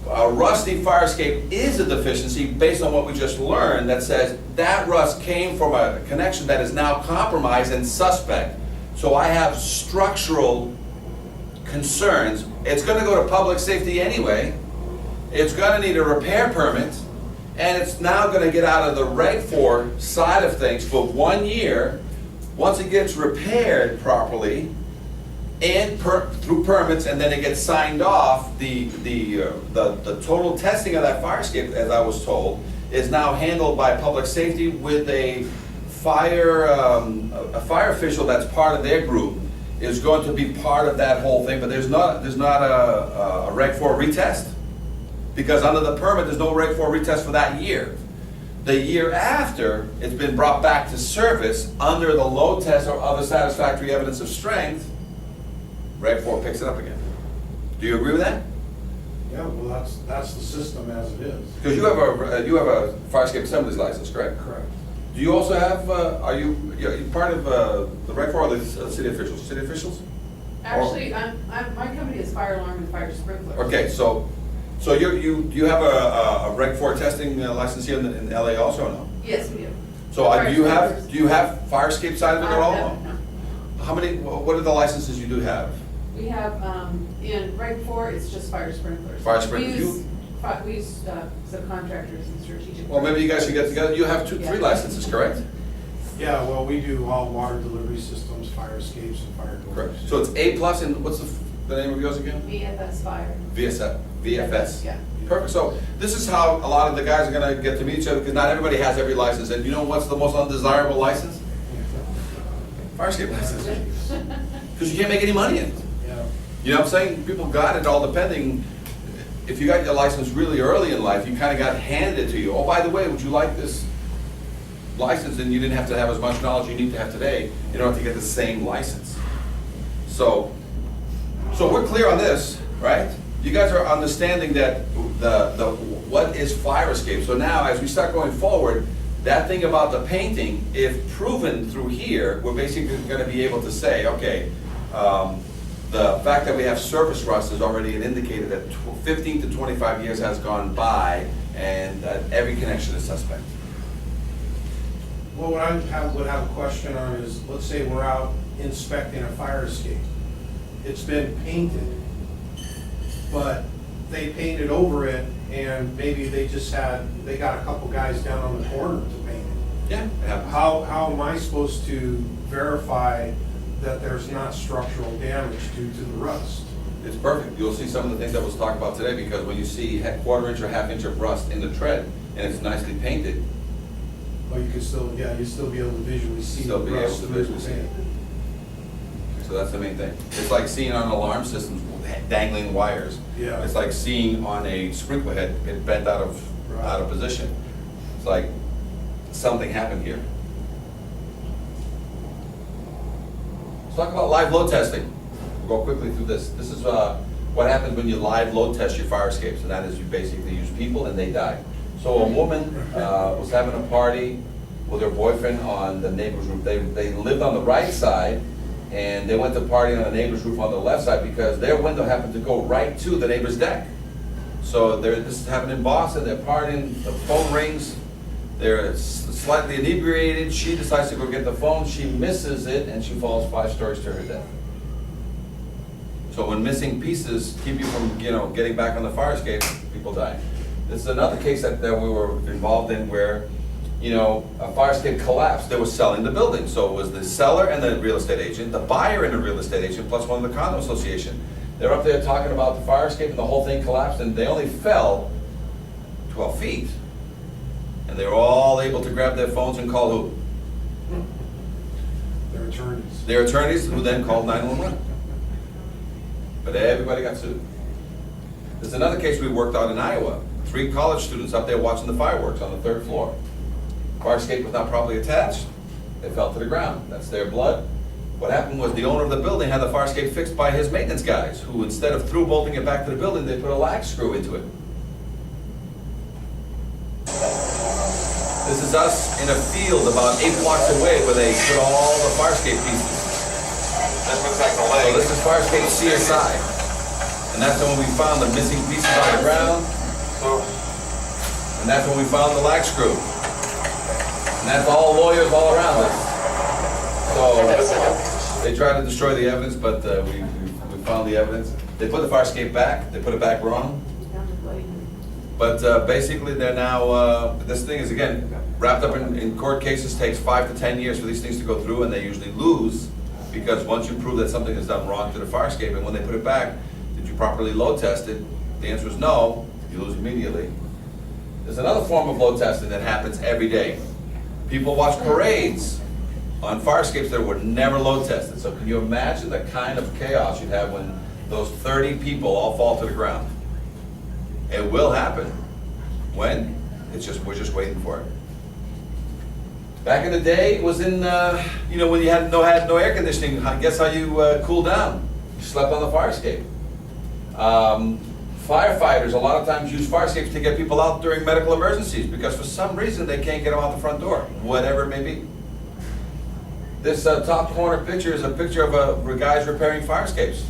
a rusty fire escape is a deficiency based on what we just learned, that says that rust came from a connection that is now compromised and suspect. So I have structural concerns. It's going to go to public safety anyway. It's going to need a repair permit, and it's now going to get out of the Reg 4 side of things for 1 year. Once it gets repaired properly, and through permits, and then it gets signed off, the total testing of that fire escape, as I was told, is now handled by public safety with a fire official that's part of their group is going to be part of that whole thing. But there's not a Reg 4 retest, because under the permit there's no Reg 4 retest for that year. The year after it's been brought back to service under the load test or other satisfactory evidence of strength, Reg 4 picks it up again. Do you agree with that? Yeah, well, that's the system as it is. Because you have a fire escape assembly's license, correct? Correct. Do you also have? Are you part of the Reg 4 or the city officials? City officials? Actually, my company is fire alarm and fire sprinkler. Okay, so you have a Reg 4 testing license here in LA also, or no? Yes, we do. So do you have fire escape side of it at all? No. How many? What are the licenses you do have? We have, in Reg 4, it's just fire sprinklers. Fire sprinklers. We use subcontractors and strategic. Well, maybe you guys should get together. You have 3 licenses, correct? Yeah, well, we do all water delivery systems, fire escapes, and fire doors. Correct. So it's A+, and what's the name of yours again? VFS Fire. VFS? Yeah. Perfect. So this is how a lot of the guys are going to get to meet each other, because not everybody has every license. And you know what's the most undesirable license? Fire escape license. Because you can't make any money in it. Yeah. You know what I'm saying? People got it all depending. if you got your license really early in life, you kind of got handed it to you. Oh, by the way, would you like this license? And you didn't have to have as much knowledge you need to have today in order to get the same license. So we're clear on this, right? You guys are understanding that what is fire escape. So now, as we start going forward, that thing about the painting, if proven through here, we're basically going to be able to say, okay, the fact that we have surface rust is already an indicator that 15 to 25 years has gone by, and every connection is suspect. Well, what I would have a question on is, let's say we're out inspecting a fire escape. It's been painted, but they painted over it, and maybe they got a couple guys down on the corner to paint it. Yeah, it happens. How am I supposed to verify that there's not structural damage due to the rust? It's perfect. You'll see some of the things that was talked about today, because when you see quarter-inch or half-inch of rust in the tread, and it's nicely painted, Or you can still, you still be able to visually see the Still be able rust to through the visually see paint. so that's the main thing. It's like seeing on alarm systems dangling wires. Yeah. It's like seeing on a sprinkler head it bent out of position. It's like something happened here. Let's talk about live load testing. We'll go quickly through this. This is what happens when you live load test your fire escapes, and that is you basically use people and they die. So a woman was having a party with her boyfriend on the neighbor's roof. They lived on the right side, and they went to party on the neighbor's roof on the left side because their window happened to go right to the neighbor's deck. So this happened in Boston. They're partying, the phone rings, they're slightly inebriated. She decides to go get the phone. She misses it, and she falls 5 stories to her death. So when missing pieces keep you from, getting back on the fire escape, people die. This is another case that we were involved in where, a fire escape collapsed. They were selling the building. So it was the seller and the real estate agent, the buyer and the real estate agent, plus one of the condo association. They're up there talking about the fire escape, and the whole thing collapsed, and they only fell 12 feet. And they were all able to grab their phones and call who? Their attorneys. Their attorneys, who then called 911. But everybody got sued. There's another case we worked on in Iowa. 3 college students up there watching the fireworks on the 3rd floor. Fire escape was not properly attached. They fell to the ground. That's their blood. What happened was the owner of the building had the fire escape fixed by his maintenance guys, who instead of through bolting it back to the building, they put a lag screw into it. This is us in a field about 8 blocks away where they put all the fire escape pieces. This looks like the leg. So this is fire escape CSI. And that's when we found the missing pieces on the ground. And that's when we found the lag screw. And that's all lawyers all around us. So they tried to destroy the evidence, but we found the evidence. They put the fire escape back. They put it back wrong. But basically they're now, this thing is again, wrapped up in court cases, takes 5 to 10 years for these things to go through, and they usually lose, because once you prove that something is done wrong to the fire escape, and when they put it back, did you properly load test it? The answer is no, you lose immediately. There's another form of load testing that happens every day. People watch parades on fire escapes that were never load tested. So can you imagine the kind of chaos you'd have when those 30 people all fall to the ground? It will happen. When? We're just waiting for it. Back in the day, it was in, when you had no air conditioning, guess how you cool down? You slept on the fire escape. Firefighters a lot of times use fire escapes to get people out during medical emergencies because for some reason they can't get them out the front door, whatever it may be. This top corner picture is a picture of a guys repairing fire escapes.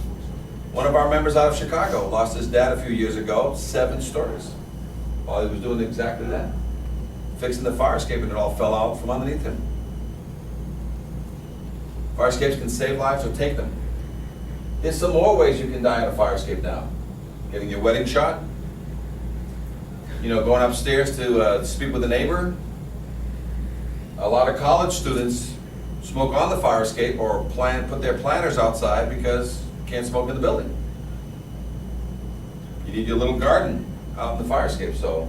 One of our members out of Chicago lost his dad a few years ago, 7 stories, while he was doing exactly that. Fixing the fire escape, and it all fell out from underneath him. Fire escapes can save lives or take them. There's some more ways you can die in a fire escape now. Getting your wedding shot, going upstairs to speak with a neighbor. A lot of college students smoke on the fire escape or put their planters outside because you can't smoke in the building. You need your little garden out in the fire escape. So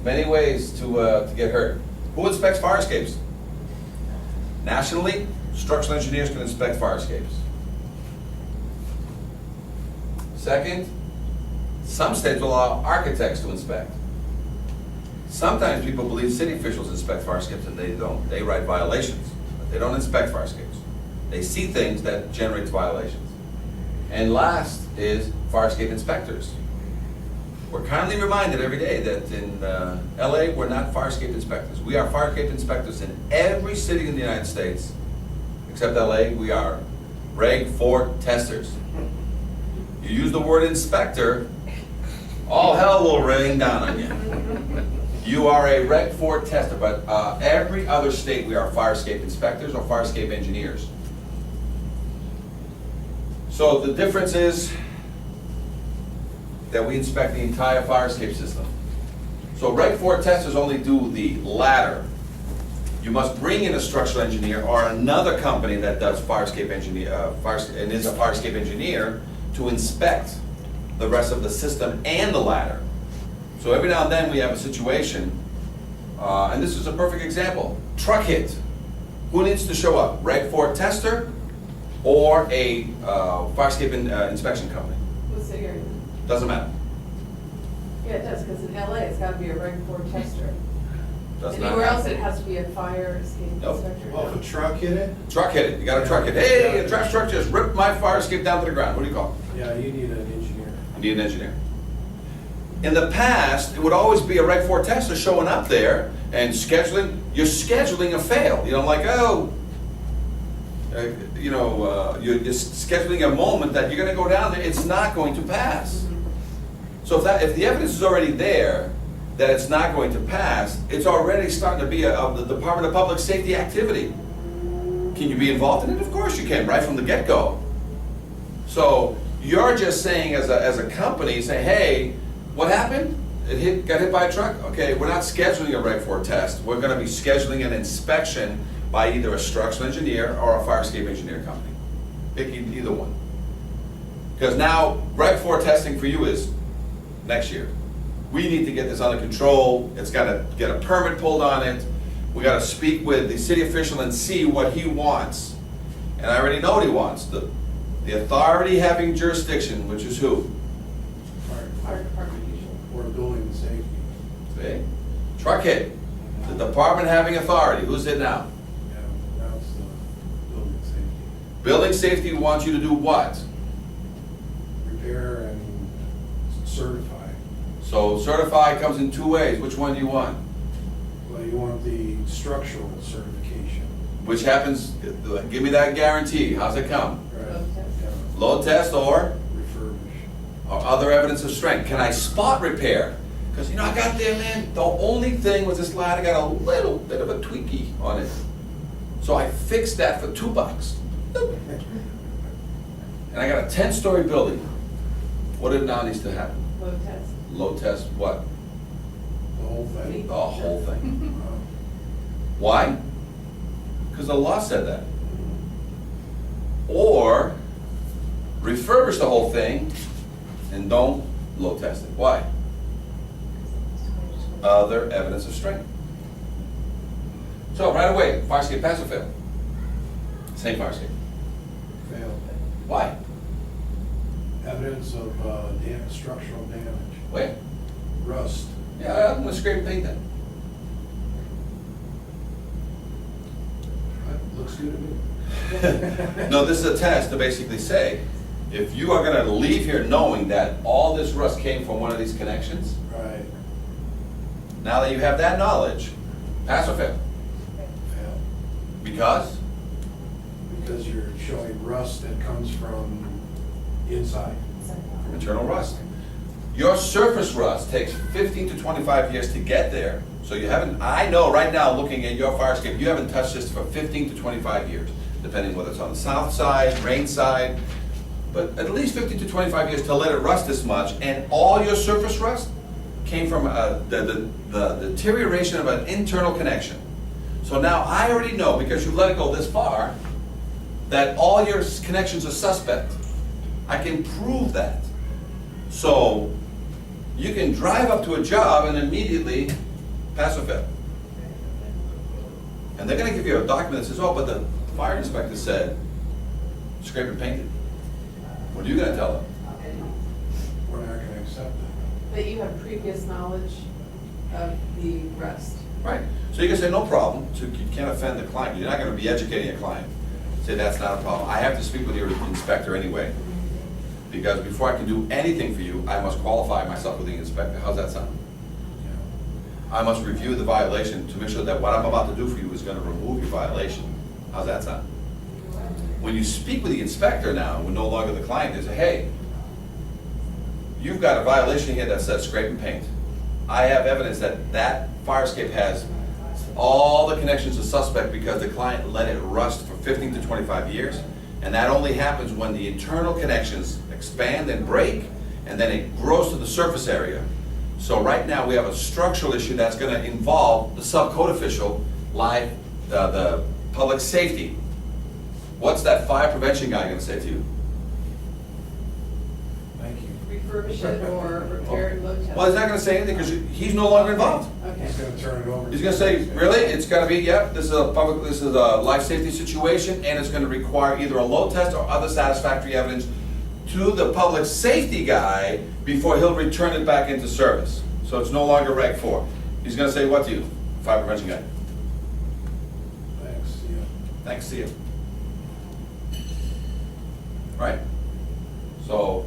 many ways to get hurt. Who inspects fire escapes? Nationally, structural engineers can inspect fire escapes. Second, Some states will allow architects to inspect. Sometimes people believe city officials inspect fire escapes and they don't. They write violations, but they don't inspect fire escapes. They see things that generate violations. And last is fire escape inspectors. We're kindly reminded every day that in LA, we're not fire escape inspectors. We are fire escape inspectors in every city in the United States, except LA. We are Reg 4 testers. You use the word inspector, all hell will rain down on you. You are a Reg 4 tester, but every other state we are fire escape inspectors or fire escape engineers. So the difference is that we inspect the entire fire escape system. So Reg 4 testers only do the ladder. You must bring in a structural engineer or another company that does fire escape engineer, and is a fire escape engineer to inspect the rest of the system and the ladder. So every now and then we have a situation, and this is a perfect example. Truck hit. Who needs to show up? Reg 4 tester or a fire escape inspection company? What city are you in? Doesn't matter. Yeah, it does, because in LA, it's gotta be a Reg 4 tester. Does not Anywhere else, matter. it has to be a fire escape Nope. inspector. Well, if a truck hit it, Truck hit it. You got a truck hit. Hey, a trash truck just ripped my fire escape down to the ground. What do you call it? yeah, you need an engineer. You need an engineer. In the past, it would always be a Reg 4 tester showing up there and scheduling. You're scheduling a fail. You know, like, oh, you're just scheduling a moment that you're going to go down there. It's not going to pass. So if the evidence is already there that it's not going to pass, it's already starting to be the Department of Public Safety activity. Can you be involved in it? Of course you can, right from the get-go. So you're just saying as a company, say, hey, what happened? It got hit by a truck? Okay, we're not scheduling a Reg 4 test. We're going to be scheduling an inspection by either a structural engineer or a fire escape engineer company. Pick either one. Because now Reg 4 testing for you is next year. We need to get this under control. It's got to get a permit pulled on it. We got to speak with the city official and see what he wants. And I already know what he wants. The authority having jurisdiction, which is who? Fire department usually. Or building safety. See? Truck hit. The department having authority. Who's it now? Yeah, now it's the building safety. Building safety wants you to do what? Repair and certify. So certify comes in two ways. Which one do you want? Well, you want the structural certification. Which happens, give me that guarantee. How's it come? Right. Load test. Yeah. Load test or Refurbish. other evidence of strength. Can I spot repair? Because, I got there, man, the only thing was this ladder got a little bit of a tweaky on it. So I fixed that for $2. And I got a 10-story building. What now needs to happen? Load test. Load test what? The whole thing. The whole thing. Why? Because the law said that. Or refurbish the whole thing and don't load test it. Why? Other evidence of strength. So right away, fire escape pass or fail? Same fire escape. Failed. Why? Evidence of structural damage. Where? Rust. Yeah, I'm gonna scrape and paint that. Looks good to me. No, this is a test to basically say, if you are gonna leave here knowing that all this rust came from one of these connections, Right. now that you have that knowledge, pass or fail? Failed. Because? Because you're showing rust that comes from inside. From internal rust. Your surface rust takes 15 to 25 years to get there. So you haven't, I know right now looking at your fire escape, you haven't touched this for 15 to 25 years, depending whether it's on the south side, rain side, but at least 15 to 25 years to let it rust this much, and all your surface rust came from the deterioration of an internal connection. So now I already know, because you've let it go this far, that all your connections are suspect. I can prove that. So you can drive up to a job and immediately pass or fail. And they're gonna give you a document that says, oh, but the fire inspector said, scrape and paint it. What are you gonna tell them? We're not gonna accept it. That you have previous knowledge of the rest. Right. So you can say, no problem, so you can't offend the client, you're not gonna be educating a client. Say, that's not a problem. I have to speak with your inspector anyway. Because before I can do anything for you, I must qualify myself with the inspector. How's that sound? I must review the violation to make sure that what I'm about to do for you is gonna remove your violation. How's that sound? When you speak with the inspector now, we're no longer the client, they say, hey, you've got a violation here that says scrape and paint. I have evidence that that fire escape has all the connections to suspect because the client let it rust for 15 to 25 years. And that only happens when the internal connections expand and break, and then it grows to the surface area. So right now, we have a structural issue that's gonna involve the sub-code official, like the public safety. What's that fire prevention guy gonna say to you? Thank you. Refurbish it or repair and load test. Well, he's not gonna say anything because he's no longer involved. Okay. He's gonna turn it over. He's gonna say, really? It's gonna be, yep, this is a life safety situation, and it's gonna require either a load test or other satisfactory evidence to the public safety guy before he'll return it back into service. So it's no longer Reg 4. He's gonna say what to you? Fire prevention guy. Thanks, yeah. Thanks, see you. Right? So,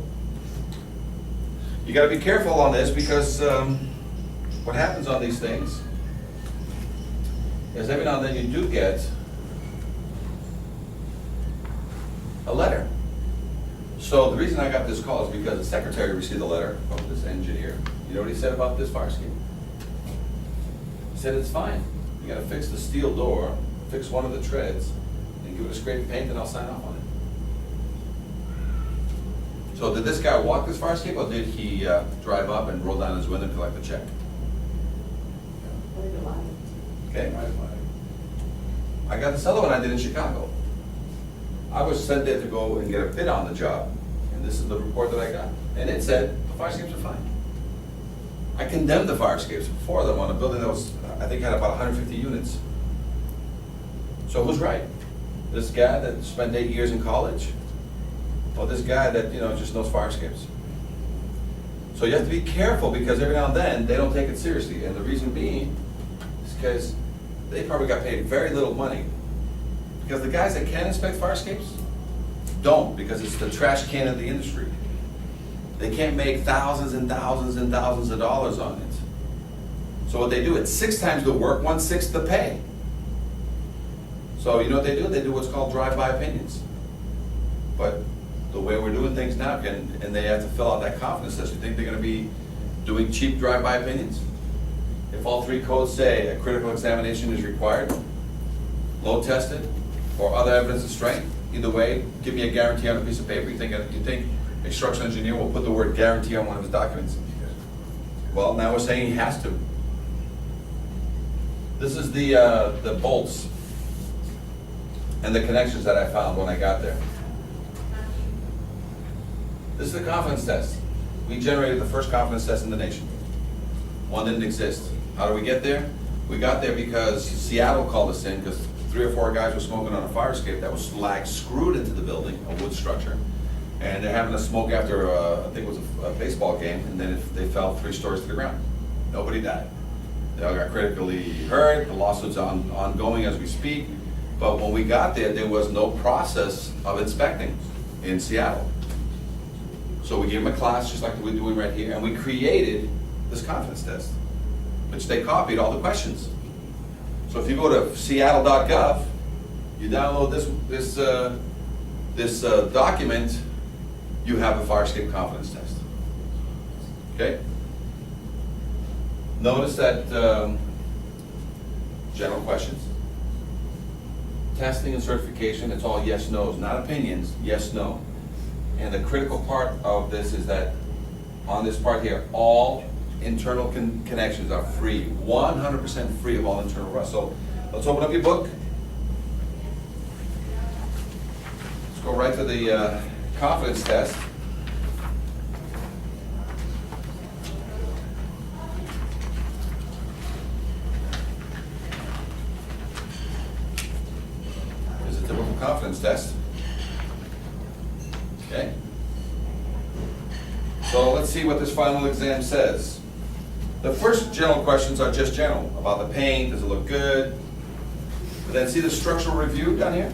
you gotta be careful on this because what happens on these things is every now and then you do get a letter. So the reason I got this call is because the secretary received a letter from this engineer. You know what he said about this fire escape? He said, it's fine. You gotta fix the steel door, fix one of the treads, and give it a scrape and paint, and I'll sign off on it. So did this guy walk this fire escape, or did he drive up and roll down his window and collect the check? Okay. I got this other one I did in Chicago. I was sent there to go and get a bid on the job, and this is the report that I got. And it said, the fire escapes are fine. I condemned the fire escapes, 4 of them on a building that was, I think had about 150 units. So who's right? This guy that spent 8 years in college? Or this guy that, just knows fire escapes? So you have to be careful because every now and then, they don't take it seriously. And the reason being is because they probably got paid very little money. Because the guys that can inspect fire escapes don't, because it's the trash can of the industry. They can't make thousands and thousands and thousands of dollars on it. So what they do, it's 6 times the work, 1/6 the pay. So you know what they do? They do what's called drive-by opinions. But the way we're doing things now, and they have to fill out that confidence test, you think they're gonna be doing cheap drive-by opinions? If all 3 codes say a critical examination is required, load tested, or other evidence of strength, either way, give me a guarantee on a piece of paper. You think a structural engineer will put the word guarantee on one of his documents? Well, now we're saying he has to. This is the bolts and the connections that I found when I got there. This is the confidence test. We generated the first confidence test in the nation. One didn't exist. How do we get there? We got there because Seattle called us in because 3 or 4 guys were smoking on a fire escape that was slag screwed into the building, a wood structure. And they're having a smoke after, I think it was a baseball game, and then they fell 3 stories to the ground. Nobody died. They all got critically hurt. The lawsuit's ongoing as we speak. But when we got there, there was no process of inspecting in Seattle. So we gave them a class just like we're doing right here, and we created this confidence test, which they copied all the questions. So if you go to seattle.gov, you download this document, you have a fire escape confidence test. Okay? Notice that general questions, testing and certification, it's all yes, no's, not opinions, yes, no. And the critical part of this is that on this part here, all internal connections are free, 100% free of all internal rust. So let's open up your book. Let's go right to the confidence test. Here's a typical confidence test. Okay. So let's see what this final exam says. The first general questions are just general, about the paint, does it look good? But then see the structural review down here?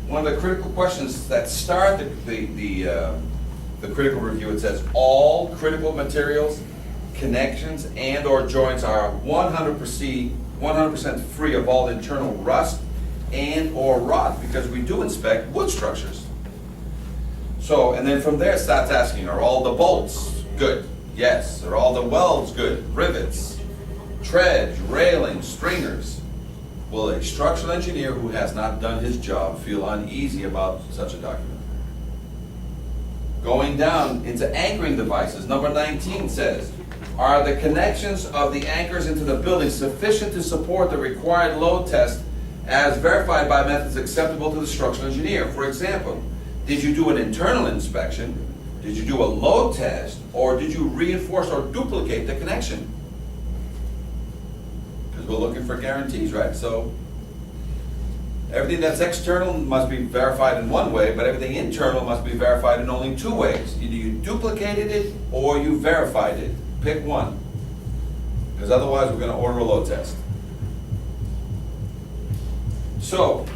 One of the critical questions that start the critical review, it says, all critical materials, connections, and/or joints are 100% free of all internal rust and/or rot, because we do inspect wood structures. So, and then from there it starts asking, are all the bolts good? Yes. Are all the welds good? Rivets, treads, railings, stringers. Will a structural engineer who has not done his job feel uneasy about such a document? Going down into anchoring devices, number 19 says, are the connections of the anchors into the building sufficient to support the required load test as verified by methods acceptable to the structural engineer? For example, did you do an internal inspection? Did you do a load test? Or did you reinforce or duplicate the connection? Because we're looking for guarantees, right? So everything that's external must be verified in one way, but everything internal must be verified in only two ways. Either you duplicated it or you verified it. Pick one. Because otherwise we're going to order a load test. So,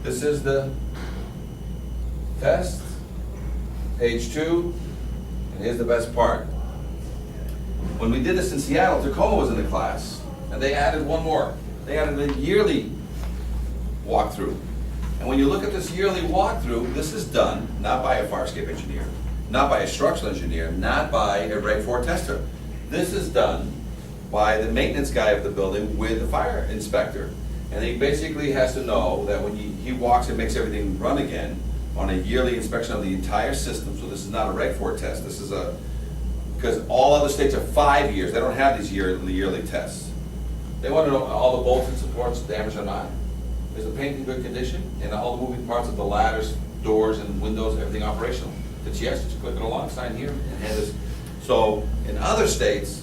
this is the test, page 2, and here's the best part. When we did this in Seattle, Tacoma was in the class, and they added one more. They added a yearly walkthrough. And when you look at this yearly walkthrough, this is done not by a fire escape engineer, not by a structural engineer, not by a Reg 4 tester. This is done by the maintenance guy of the building with the fire inspector. And he basically has to know that when he walks and makes everything run again on a yearly inspection of the entire system. So this is not a Reg 4 test. This is because all other states are 5 years. They don't have these yearly tests. They want to know all the bolts and supports damaged or not. Is the paint in good condition? And all the moving parts of the ladders, doors, and windows, everything operational? If it's yes, just click it along, sign here, and hand this. So in other states,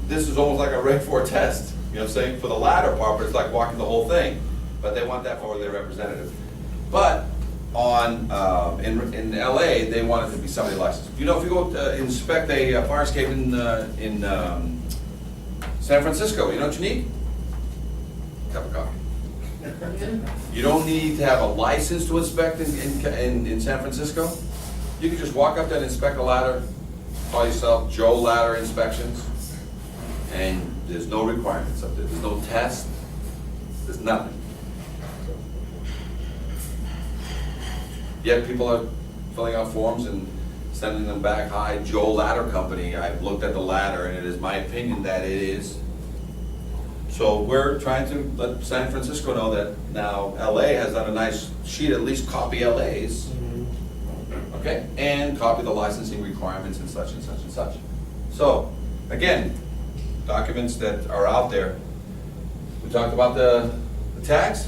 this is almost like a Reg 4 test. You know what I'm saying? For the ladder part, but it's like walking the whole thing. But they want that for their representative. But in LA, they want it to be somebody licensed. You know, if you go inspect a fire escape in San Francisco, you know what you need? Cup of coffee. You don't need to have a license to inspect in San Francisco. You can just walk up there and inspect a ladder, call yourself Joe Ladder Inspections, and there's no requirements up there. There's no test. There's nothing. Yet people are filling out forms and sending them back. Hi, Joe Ladder Company. I've looked at the ladder, and it is my opinion that it is. So we're trying to let San Francisco know that now LA has done a nice sheet, at least copy LA's, okay, and copy the licensing requirements and such and such and such. So, again, documents that are out there. We talked about the tags.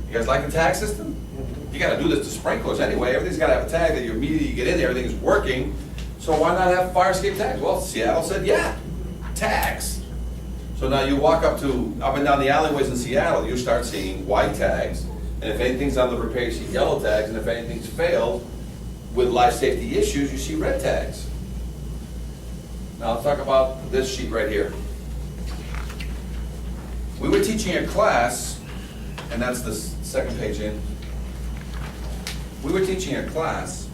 You guys like the tag system? You gotta do this to sprinklers anyway. Everything's gotta have a tag that you immediately get in there, everything's working. So why not have fire escape tags? Well, Seattle said, yeah, tags. So now you walk up and down the alleyways in Seattle, you start seeing white tags, and if anything's on the repair, you see yellow tags, and if anything's failed with life safety issues, you see red tags. Now let's talk about this sheet right here. We were teaching a class, and that's the second page in. We were teaching a class,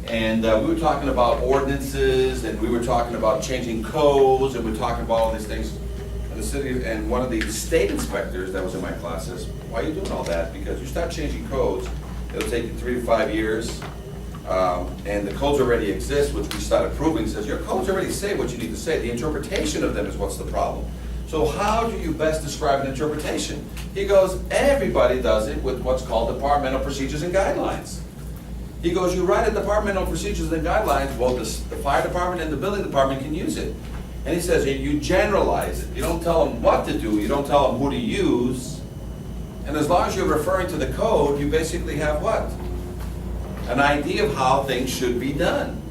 and we were talking about ordinances, and we were talking about changing codes, and we were talking about all these things. And the city, and one of the state inspectors that was in my class says, why are you doing all that? Because you start changing codes, it'll take you 3 to 5 years, and the codes already exist, which we started proving. Says, your codes already say what you need to say. The interpretation of them is what's the problem. So how do you best describe an interpretation? He goes, everybody does it with what's called departmental procedures and guidelines. He goes, you write a departmental procedures and guidelines, well, the fire department and the building department can use it. And he says, you generalize it. You don't tell them what to do, you don't tell them who to use. And as long as you're referring to the code, you basically have what? An idea of how things should be done.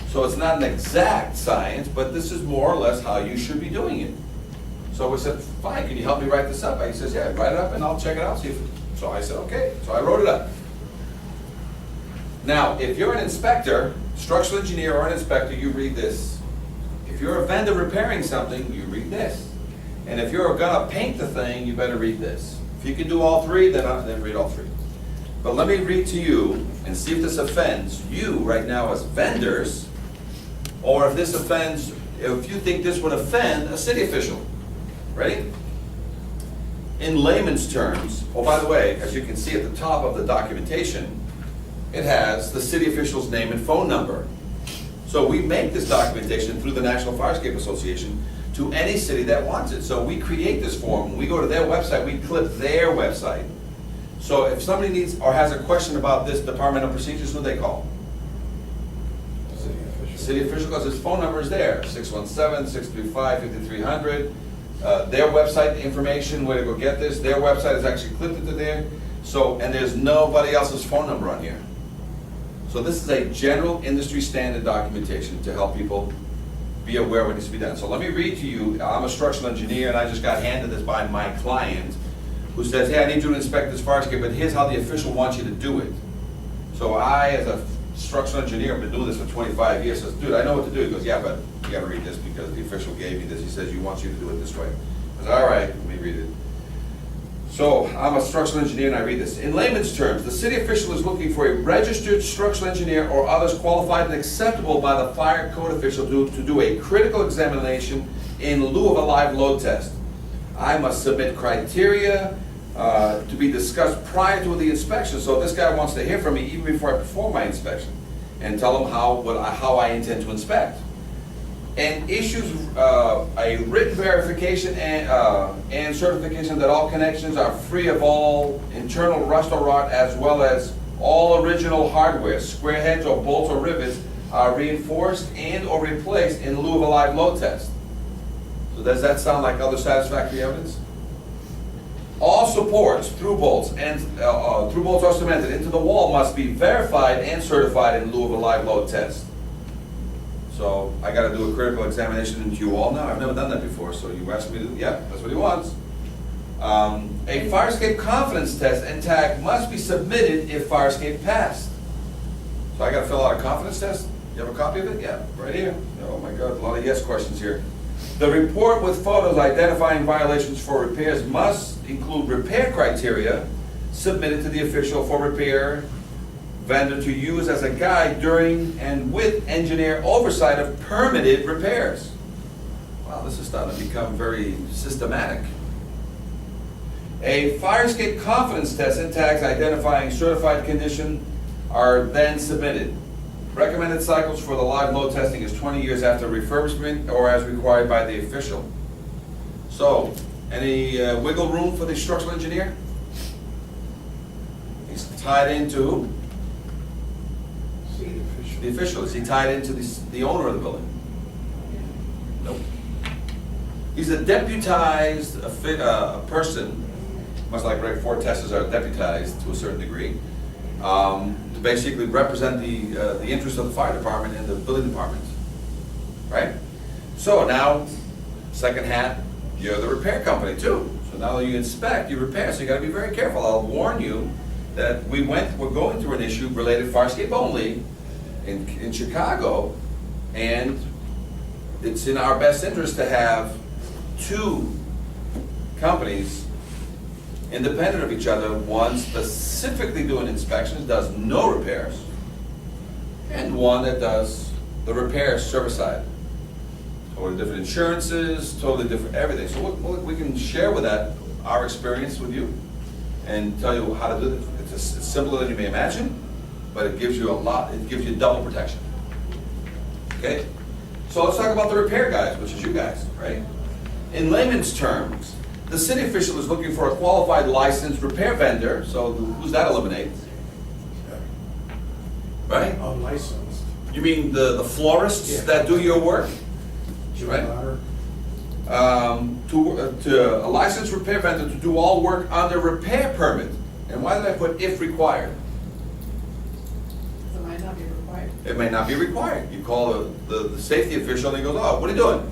So it's not an exact science, but this is more or less how you should be doing it. So we said, fine, can you help me write this up? He says, yeah, write it up and I'll check it out. See if. So I said, okay. So I wrote it up. Now, if you're an inspector, structural engineer or an inspector, you read this. If you're a vendor repairing something, you read this. And if you're gonna paint the thing, you better read this. If you can do all three, then read all three. But let me read to you and see if this offends you right now as vendors, or if this offends, if you think this would offend a city official. Ready? In layman's terms, oh, by the way, as you can see at the top of the documentation, it has the city official's name and phone number. So we make this documentation through the National Firescape Association to any city that wants it. So we create this form, we go to their website, we clip their website. So if somebody needs or has a question about this departmental procedures, who they call? City official, because his phone number is there, 617-635-5300. Their website information, where to go get this, their website is actually clipped into there. So, and there's nobody else's phone number on here. So this is a general industry standard documentation to help people be aware of what needs to be done. So let me read to you, I'm a structural engineer and I just got handed this by my client who says, hey, I need you to inspect this fire escape, but here's how the official wants you to do it. So I, as a structural engineer, have been doing this for 25 years, says, dude, I know what to do. He goes, yeah, but you gotta read this because the official gave me this. He says, he wants you to do it this way. I said, all right, let me read it. So I'm a structural engineer and I read this. In layman's terms, the city official is looking for a registered structural engineer or others qualified and acceptable by the fire code official to do a critical examination in lieu of a live load test. I must submit criteria to be discussed prior to the inspection. So this guy wants to hear from me even before I perform my inspection and tell him how I intend to inspect. And issues a written verification and certification that all connections are free of all internal rust or rot, as well as all original hardware, square heads or bolts or rivets are reinforced and or replaced in lieu of a live load test. So does that sound like other satisfactory evidence? All supports, through bolts or cemented into the wall must be verified and certified in lieu of a live load test. So I got to do a critical examination into you all now. I've never done that before, so you asked me to, yeah, that's what he wants. A fire escape confidence test and tag must be submitted if fire escape passed. So I got to fill out a confidence test? You have a copy of it? Yeah, right here. Oh my God, a lot of yes questions here. The report with photos identifying violations for repairs must include repair criteria submitted to the official for repair vendor to use as a guide during and with engineer oversight of permitted repairs. Wow, this is starting to become very systematic. A fire escape confidence test and tags identifying certified condition are then submitted. Recommended cycles for the live load testing is 20 years after refurbishment or as required by the official. So, any wiggle room for the structural engineer? He's tied into the official. Is he tied into the owner of the building? Nope. He's a deputized person, much like Ford testers are deputized to a certain degree, to basically represent the interests of the fire department and the building department, right? So now, second hat, you're the repair company too. So now you inspect, you repair, so you gotta be very careful. I'll warn you that we're going through an issue related to fire escape only in Chicago, and it's in our best interest to have two companies independent of each other, one specifically doing inspections, does no repairs, and one that does the repairs service side. Totally different insurances, totally different everything. So we can share with that our experience with you and tell you how to do this. It's simpler than you may imagine, but it gives you it gives you double protection. Okay? So let's talk about the repair guys, which is you guys, right? In layman's terms, the city official is looking for a qualified licensed repair vendor, so who's that eliminate? Right? Unlicensed. You mean the florists that do your work? Right? To a licensed repair vendor to do all work under repair permit. And why did I put if required? It might not be required. It may not be required. You call the safety official and he goes, oh, what are you doing?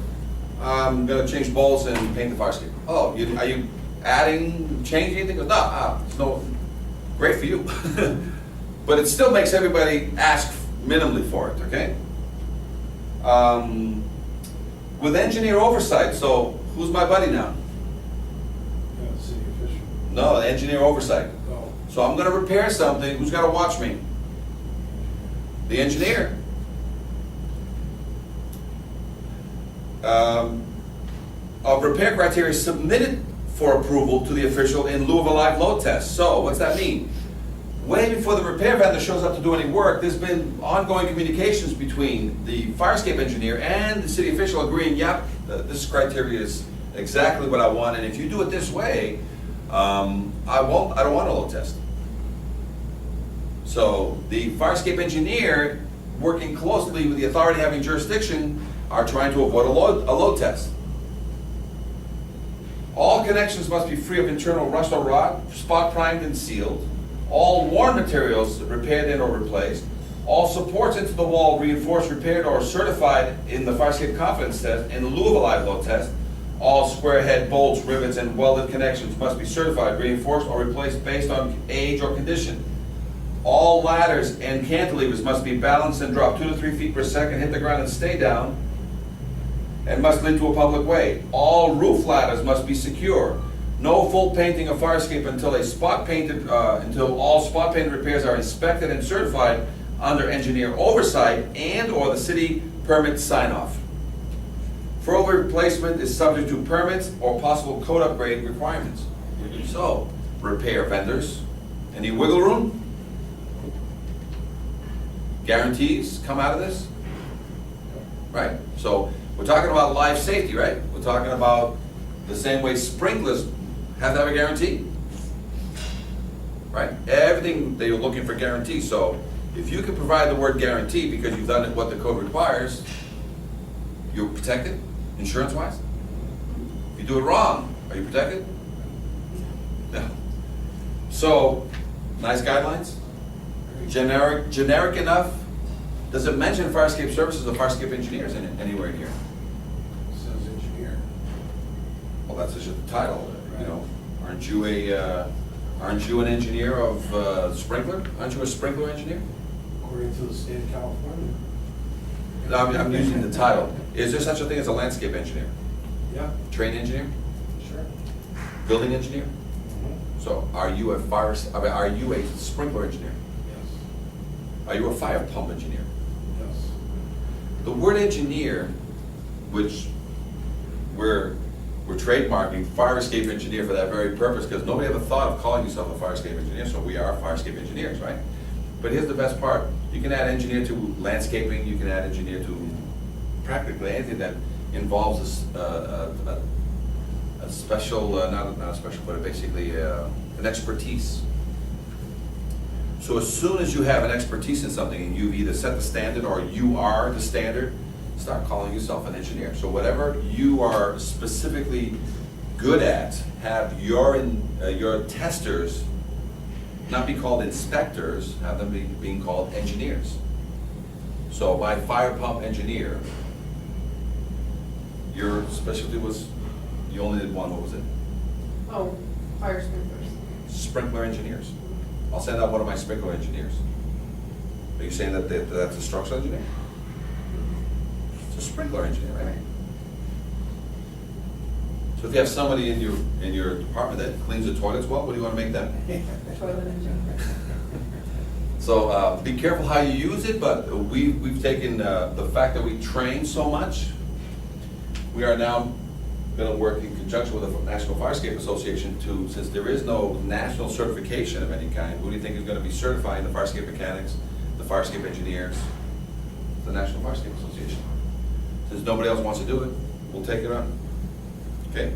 I'm going to change bolts and paint the fire escape. Oh, are you adding, changing anything? No, it's no, great for you. But it still makes everybody ask minimally for it, okay? With engineer oversight, so who's my buddy now? Yeah, city official. No, engineer oversight. Oh. So I'm gonna repair something, who's gotta watch me? The engineer. Of repair criteria submitted for approval to the official in lieu of a live load test. So, what's that mean? Way before the repair vendor shows up to do any work, there's been ongoing communications between the fire escape engineer and the city official agreeing, yep, this criteria is exactly what I want, and if you do it this way, I don't want a load test. So, the fire escape engineer, working closely with the authority having jurisdiction, are trying to avoid a load test. All connections must be free of internal rust or rot, spot primed and sealed. All worn materials repaired and or replaced. All supports into the wall reinforced, repaired, or certified in the fire escape confidence test in lieu of a live load test. All square head bolts, rivets, and welded connections must be certified, reinforced, or replaced based on age or condition. All ladders and cantilevers must be balanced and drop 2 to 3 feet per second, hit the ground and stay down, and must lead to a public way. All roof ladders must be secure. No full painting of fire escape until all spot painted repairs are inspected and certified under engineer oversight and or the city permit sign off. Further replacement is subject to permits or possible code upgrade requirements. So, repair vendors, any wiggle room? Guarantees come out of this? Right? So, we're talking about life safety, right? We're talking about the same way sprinklers have to have a guarantee. Right? Everything that you're looking for guarantee. So if you can provide the word guarantee because you've done what the code requires, you're protected, insurance-wise. If you do it wrong, are you protected? No. So, nice guidelines. Generic enough. Does it mention fire escape services or fire escape engineers in it anywhere in here? It says engineer. Well, that's just the title. You know, aren't you an engineer of sprinkler? Aren't you a sprinkler engineer? According to the state of California. No, I'm using the title. Is there such a thing as a landscape engineer? Yeah. Train engineer? Sure. Building engineer? Mm-hmm. So, are you a sprinkler engineer? Yes. Are you a fire pump engineer? Yes. The word engineer, which we're trademarking fire escape engineer for that very purpose, because nobody ever thought of calling yourself a fire escape engineer, so we are fire escape engineers, right? But here's the best part. You can add engineer to landscaping, you can add engineer to practically anything that involves a special, not a special, but basically an expertise. So as soon as you have an expertise in something and you've either set the standard or you are the standard, start calling yourself an engineer. So whatever you are specifically good at, have your testers not be called inspectors, have them being called engineers. So my fire pump engineer, your specialty was, you only did one, what was it? Oh, fire sprinklers. Sprinkler engineers. I'll send out one of my sprinkler engineers. Are you saying that that's a structural engineer? It's a sprinkler engineer, right? So if you have somebody in your department that cleans the toilets well, what do you want to make them? Toilet engineer. So be careful how you use it, but we've taken the fact that we train so much. We are now going to work in conjunction with the National Fire Escape Association to, since there is no national certification of any kind, who do you think is going to be certifying the fire escape mechanics, the fire escape engineers? The National Fire Escape Association. Since nobody else wants to do it, we'll take it on. Okay?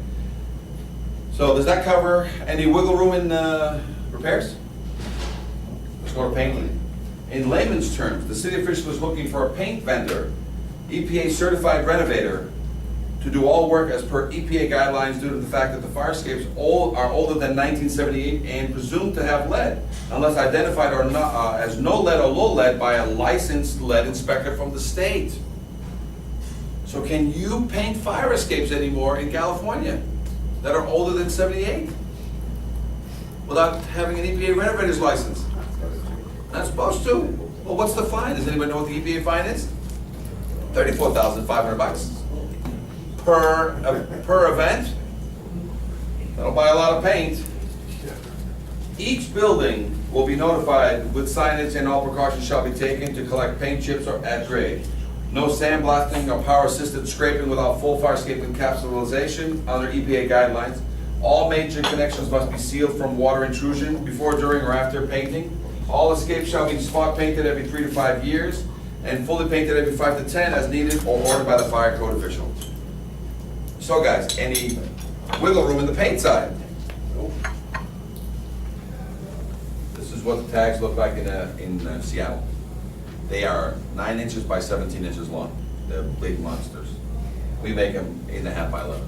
So does that cover any wiggle room in repairs? Let's go to painting. In layman's terms, the city official is looking for a paint vendor, EPA certified renovator, to do all work as per EPA guidelines due to the fact that the fire escapes are older than 1978 and presumed to have lead, unless identified or not, as no lead or low lead by a licensed lead inspector from the state. So can you paint fire escapes anymore in California that are older than 78 without having an EPA renovator's license? Not supposed to. Well, what's the fine? Does anybody know what the EPA fine is? $34,500 per event. That'll buy a lot of paint. Each building will be notified with signage, and all precautions shall be taken to collect paint chips or at grade. No sandblasting or power-assisted scraping without full fire escape encapsulation under EPA guidelines. All major connections must be sealed from water intrusion before, during, or after painting. All escapes shall be spot painted every 3 to 5 years and fully painted every 5 to 10 as needed or ordered by the fire code official. So guys, any wiggle room in the paint side? Nope. This is what the tags look like in Seattle. They are 9 inches by 17 inches long. They're big monsters. We make them 8.5 by 11.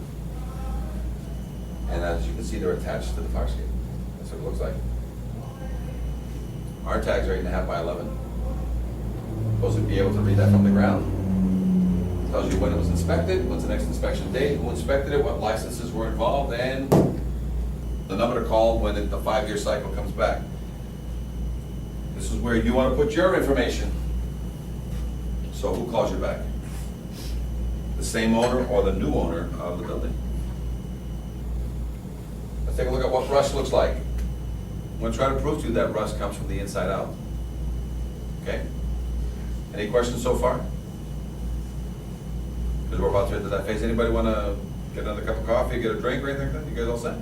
And as you can see, they're attached to the fire escape. That's what it looks like. Our tags are 8.5 by 11. Supposed to be able to read that from the ground. Tells you when it was inspected, when's the next inspection date, who inspected it, what licenses were involved, and the number to call when the 5-year cycle comes back. This is where you want to put your information. So who calls you back? The same owner or the new owner of the building? Let's take a look at what rust looks like. I'm going to try to prove to you that rust comes from the inside out. Okay? Any questions so far? Because we're about to enter that phase. Anybody want to get another cup of coffee, get a drink or anything like that? You guys all set?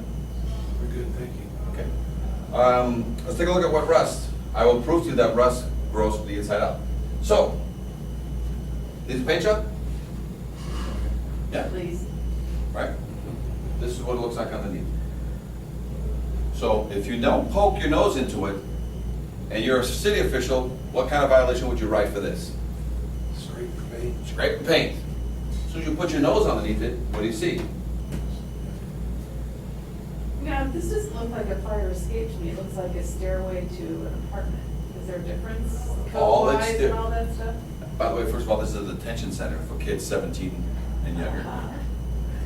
We're good, thank you. Okay. Let's take a look at what rust. I will prove to you that rust grows from the inside out. So, is the paint job? Yeah. Please. Right? This is what it looks like underneath. So if you don't poke your nose into it, and you're a city official, what kind of violation would you write for this? Scrape paint. Scrape paint. As soon as you put your nose underneath it, what do you see? Now, this doesn't look like a fire escape to me. It looks like a stairway to an apartment. Is there a difference All code-wise it's and all that stuff? By the way, first of all, this is a detention center for kids 17 and younger.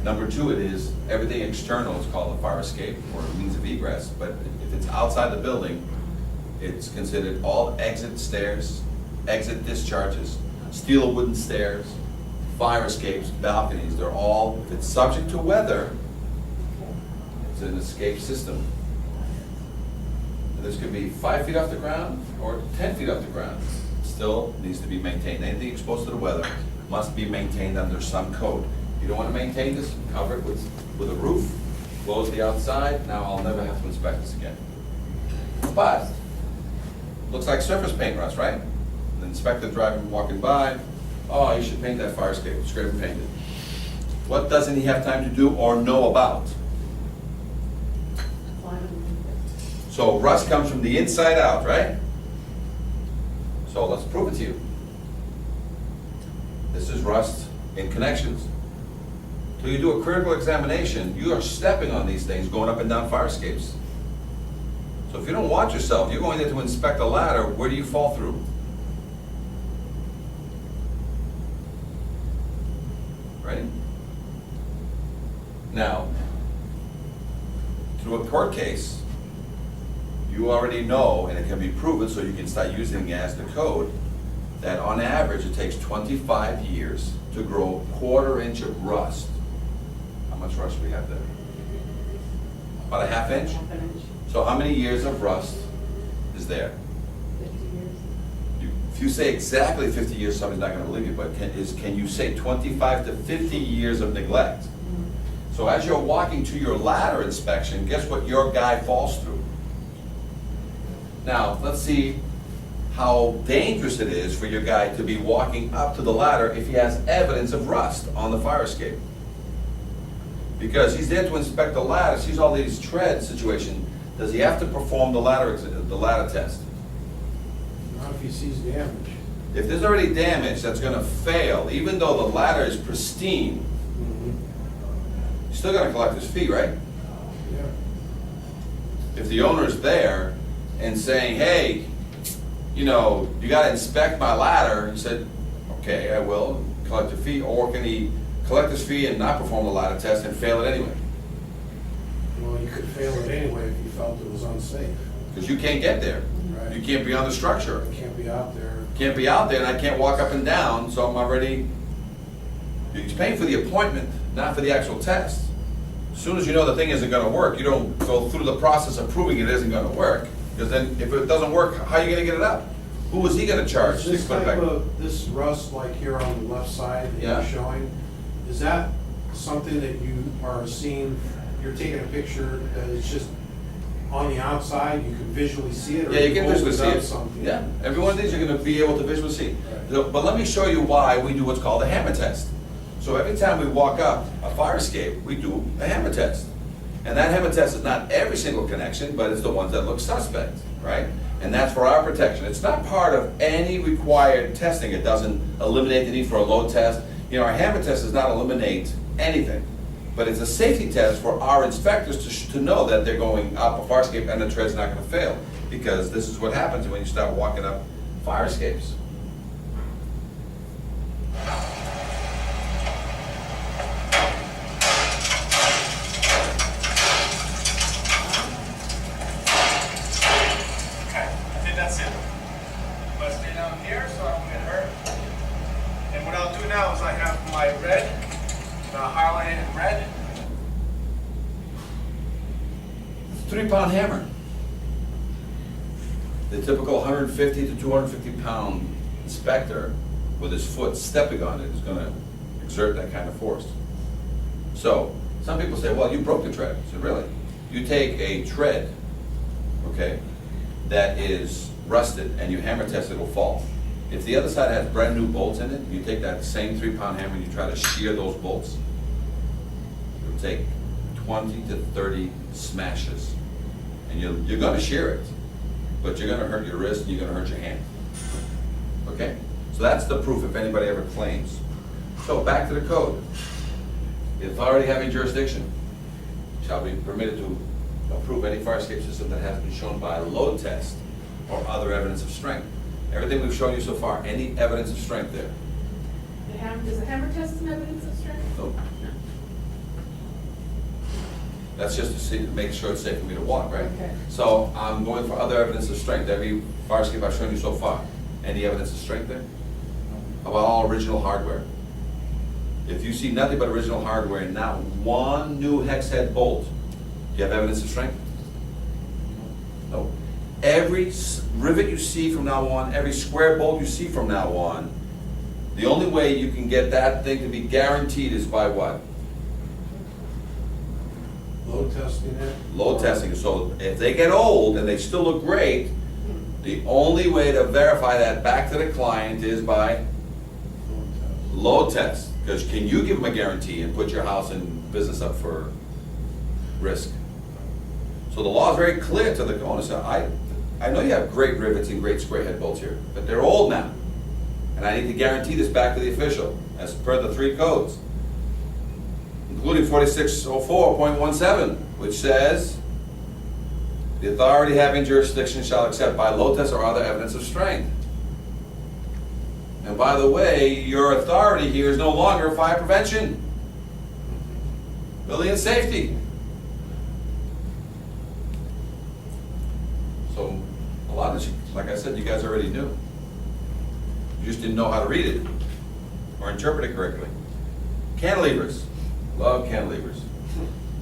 Number 2, it is, everything external is called a fire escape or a means of egress, but if it's outside the building, it's considered all exit stairs, exit discharges, steel or wooden stairs, fire escapes, balconies, they're all, if it's subject to weather, it's an escape system. This could be 5 feet off the ground or 10 feet off the ground. Still needs to be maintained. Anything exposed to the weather must be maintained under some code. You don't want to maintain this, cover it with a roof, close the outside. Now I'll never have to inspect this again. But, looks like surface paint rust, right? The inspector driving, walking by, oh, you should paint that fire escape, scrape and paint it. What doesn't he have time to do or know about? So rust comes from the inside out, right? So let's prove it to you. This is rust in connections. So you do a critical examination, you are stepping on these things going up and down fire escapes. So if you don't watch yourself, you're going there to inspect a ladder, where do you fall through? Ready? Now, through a court case, you already know, and it can be proven so you can start using it as the code, that on average it takes 25 years to grow a 1/4 inch of rust. How much rust we have there? About a 1/2 inch? Half an inch, So how many years of rust is there? 50 years. If you say exactly 50 years, somebody's not gonna believe you, but can you say 25 to 50 years of neglect? So as you're walking to your ladder inspection, guess what your guy falls through? Now, let's see how dangerous it is for your guy to be walking up to the ladder if he has evidence of rust on the fire escape. Because he's there to inspect the ladder, sees all these tread situation. Does he have to perform the ladder test? Not if he sees damage. If there's already damage that's gonna fail, even though the ladder is pristine, you're still gonna collect his fee, right? Yeah. If the owner's there and saying, hey, you know, you gotta inspect my ladder, he said, okay, I will collect a fee, or can he collect his fee and not perform the ladder test and fail it anyway? Well, you could fail it anyway if you felt it was unsafe. because you can't get there. Right. You can't be on the structure. I can't be out there. Can't be out there, and I can't walk up and down, so I'm already, you're paying for the appointment, not for the actual test. As soon as you know the thing isn't gonna work, you don't go through the process of proving it isn't gonna work, because then if it doesn't work, how are you gonna get it up? Who is he gonna charge Is to this put it type back? of, this rust like here on the left side that Yeah. you're showing, is that something that you are seeing, you're taking a picture that it's just on the outside, you can visually see it? Or Yeah, you can visually opened see up it. something? Yeah, every one of these you're gonna be able to visually see. Right. But let me show you why we do what's called a hammer test. So every time we walk up a fire escape, we do a hammer test. And that hammer test is not every single connection, but it's the ones that look suspect, right? And that's for our protection. It's not part of any required testing. It doesn't eliminate the need for a load test. You know, our hammer test does not eliminate anything. But it's a safety test for our inspectors to know that they're going up a fire escape and the tread's not gonna fail. Because this is what happens when you start walking up fire escapes. Okay, I think that's it. I'm gonna stay down here so I don't get hurt. And what I'll do now is I have my red, highlighted in red. It's a 3-pound hammer. The typical 150 to 250 pound inspector with his foot stepping on it is gonna exert that kind of force. So, some people say, well, you broke the tread. I said, really? You take a tread, okay, that is rusted and you hammer test it, it'll fall. If the other side has brand new bolts in it, you take that same 3-pound hammer and you try to shear those bolts, it'll take 20 to 30 smashes. And you're gonna shear it, but you're gonna hurt your wrist and you're gonna hurt your hand. Okay? So that's the proof if anybody ever claims. So back to the code. The authority having jurisdiction shall be permitted to approve any fire escape system that has been shown by a load test or other evidence of strength. Everything we've shown you so far, any evidence of strength there? Does the hammer test an evidence of strength? Nope. That's just to see, to make sure it's safe for me to walk, right? Okay. So I'm going for other evidence of strength. Every fire escape I've shown you so far, any evidence of strength there? How about all original hardware? If you see nothing but original hardware and not one new hex head bolt, do you have evidence of strength? No. Every rivet you see from now on, every square bolt you see from now on, the only way you can get that thing to be guaranteed is by what? Load testing it? Load testing. So if they get old and they still look great, the only way to verify that back to the client is by load test. Because can you give them a guarantee and put your house and business up for risk? So the law is very clear to the owner. So I know you have great rivets and great square head bolts here, but they're old now. And I need to guarantee this back to the official as per the 3 codes, including 4604.17, which says, the authority having jurisdiction shall accept by load test or other evidence of strength. And by the way, your authority here is no longer fire prevention, building and safety. So a lot of this, like I said, you guys already knew. You just didn't know how to read it or interpret it correctly. Cantilevers, love cantilevers.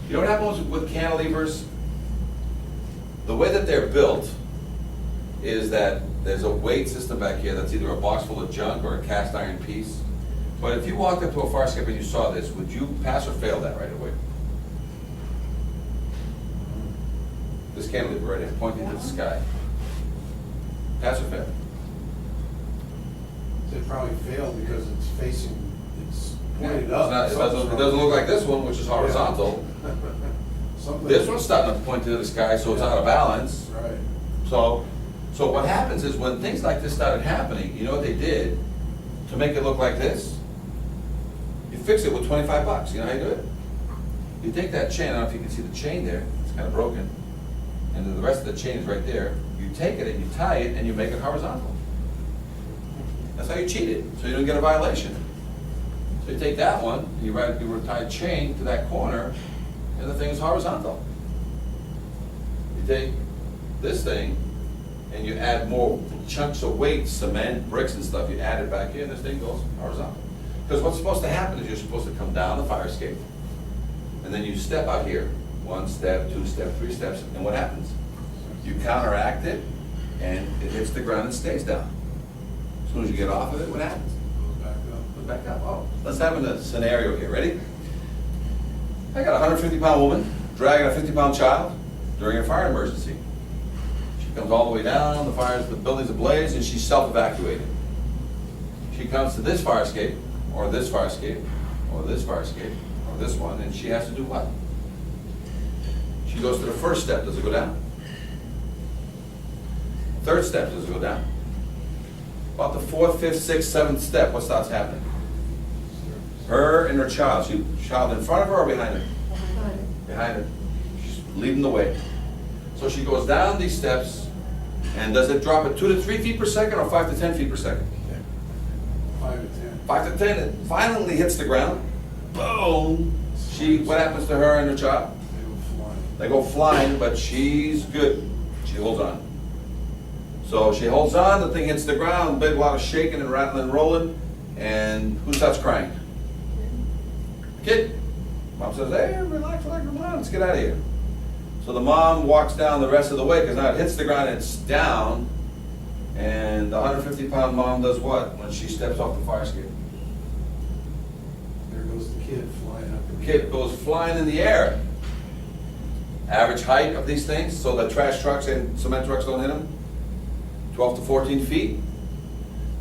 You know what happens with cantilevers? The way that they're built is that there's a weight system back here that's either a box full of junk or a cast iron piece. But if you walked up to a fire escape and you saw this, would you pass or fail that right away? This cantilever right here, pointing to the sky. Pass or fail? They probably failed because it's facing, it's pointed up. It doesn't look like this one, which is horizontal. This one's starting to point to the sky, so it's out of balance. Right. So what happens is when things like this started happening, you know what they did to make it look like this? You fix it with $25. You know how you do it? You take that chain, I don't know if you can see the chain there, it's kind of broken, and then the rest of the chain is right there. You take it and you tie it and you make it horizontal. That's how you cheat it, so you don't get a violation. So you take that one, and you tie a chain to that corner, and the thing is horizontal. You take this thing, and you add more chunks of weight, cement, bricks and stuff, you add it back in, this thing goes horizontal. Because what's supposed to happen is you're supposed to come down the fire escape, and then you step out here. 1 step, 2 step, 3 steps, and what happens? You counteract it, and it hits the ground and stays down. As soon as you get off of it, what happens? Goes back up. Oh, let's have a scenario here. Ready? I got a 150-pound woman dragging a 50-pound child during a fire emergency. She comes all the way down, the building's ablaze, and she's self-evacuated. She comes to this fire escape, or this fire escape, or this fire escape, or this one, and she has to do what? She goes to the first step. Does it go down? Third step, does it go down? About the 4th, 5th, 6th, 7th step, what starts happening? Her and her child. Child in front of her or behind her? Behind her. She's leading the way. So she goes down these steps, and does it drop at 2 to 3 feet per second or 5 to 10 feet per second? 5 to 10. 5 to 10, it violently hits the ground. Boom! What happens to her and her child? They go flying, but she's good. She holds on. So she holds on, the thing hits the ground, big lot of shaking and rattling and rolling, and who starts crying? Kid. Mom says, hey, relax, let's get out of here. So the mom walks down the rest of the way, because now it hits the ground and it's down, and the 150-pound mom does what when she steps off the fire escape? There goes the kid flying up. The kid goes flying in the air. Average height of these things, so the trash trucks and cement trucks don't hit them, 12 to 14 feet.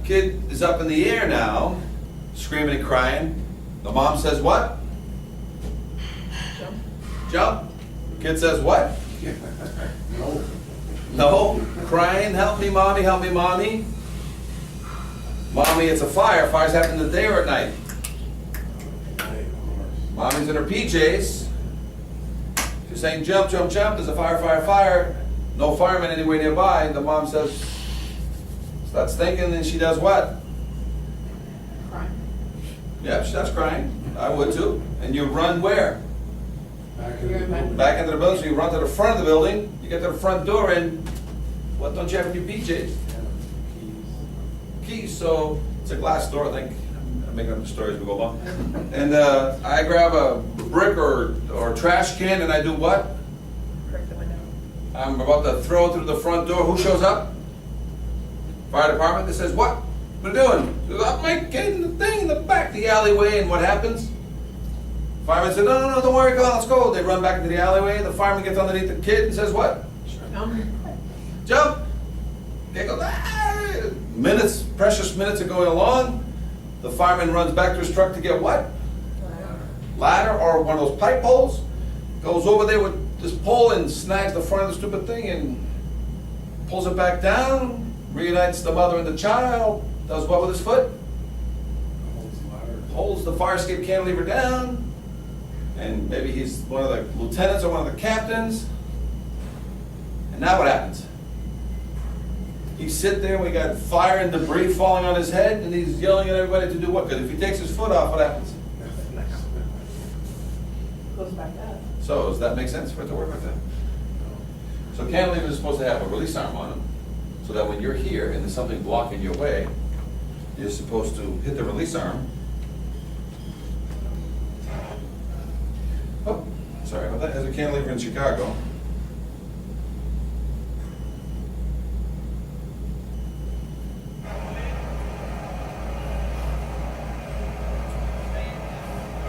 Kid is up in the air now, screaming and crying. The mom says what? Jump. Jump. Kid says what? No. No. Crying, help me mommy, help me mommy. Mommy, it's a fire. Fire's happening in the day or at night? Mommy's in her PJs. She's saying jump, jump, jump. There's a fire, fire, fire. No fireman anywhere nearby. The mom says, starts thinking, and she does what? Crying. Yeah, she starts crying. I would too. And you run where? Back into the building. Back into the building. So you run to the front of the building. You get to the front door, and what don't you have in your PJs? Keys. So it's a glass door. I think I'm making up the stories as we go along. And I grab a brick or trash can, and I do what? Break the window. I'm about to throw it through the front door. Who shows up? Fire department. That says, what? What are you doing? I'm making the thing in the back, the alleyway, and what happens? Fireman said, no, don't worry, come on, let's go. They run back into the alleyway. The fireman gets underneath the kid and says, what? Jump. Kid goes, ah! Minutes, precious minutes are going along. The fireman runs back to his truck to get what? Ladder or one of those pipe poles. Goes over there with this pole and snags the front of the stupid thing and pulls it back down, reunites the mother and the child, does what with his foot? Holds the fire escape cantilever down, and maybe he's one of the lieutenants or one of the captains. And now what happens? He's sitting there, we got fire and debris falling on his head, and he's yelling at everybody to do what? Because if he takes his foot off, what happens? Goes back up. So does that make sense for it to work like that? So cantilevers is supposed to have a release arm on them, so that when you're here and there's something blocking your way, you're supposed to hit the release arm. Oh, sorry about that. There's a cantilever in Chicago.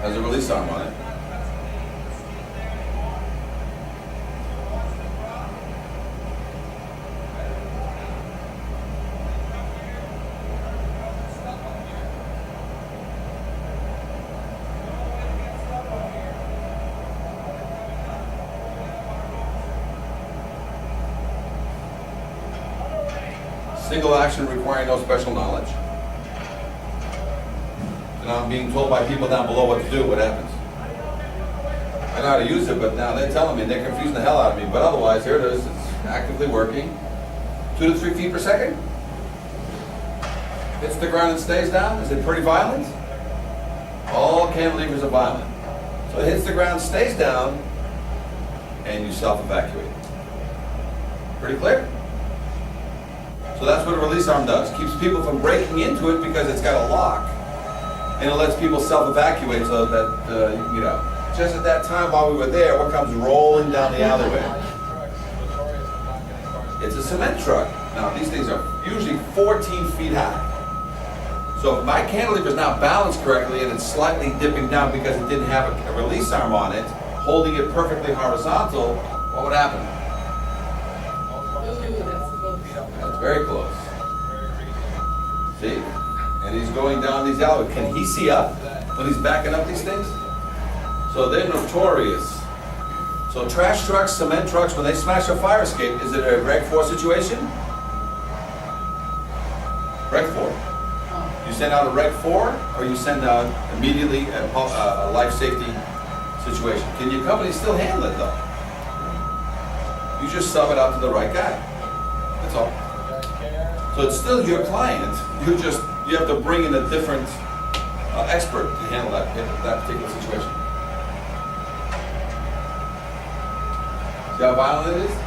Has a release arm on it. Single action requiring no special knowledge. And I'm being told by people down below what to do. What happens? I know how to use it, but now they're telling me, they're confusing the hell out of me. But otherwise, here it is. It's actively working. 2 to 3 feet per second. Hits the ground and stays down. Is it pretty violent? All cantilevers are violent. So it hits the ground, stays down, and you self-evacuate. Pretty clear? So that's what a release arm does. Keeps people from breaking into it because it's got a lock. And it lets people self-evacuate so that you can get out. Just at that time while we were there, what comes rolling down the alleyway? It's a cement truck. Now, these things are usually 14 feet high. So if my cantilever is not balanced correctly and it's slightly dipping down because it didn't have a release arm on it, holding it perfectly horizontal, what would happen? That's very close. See? And he's going down these alleyways. Can he see up when he's backing up these things? So they're notorious. So trash trucks, cement trucks, when they smash a fire escape, is it a Reg 4 situation? Reg 4. You send out a Reg 4, or you send out immediately a life safety situation. Can your company still handle it though? You just sub it out to the right guy. That's all. So it's still your client. You have to bring in a different expert to handle that particular situation. See how violent it is?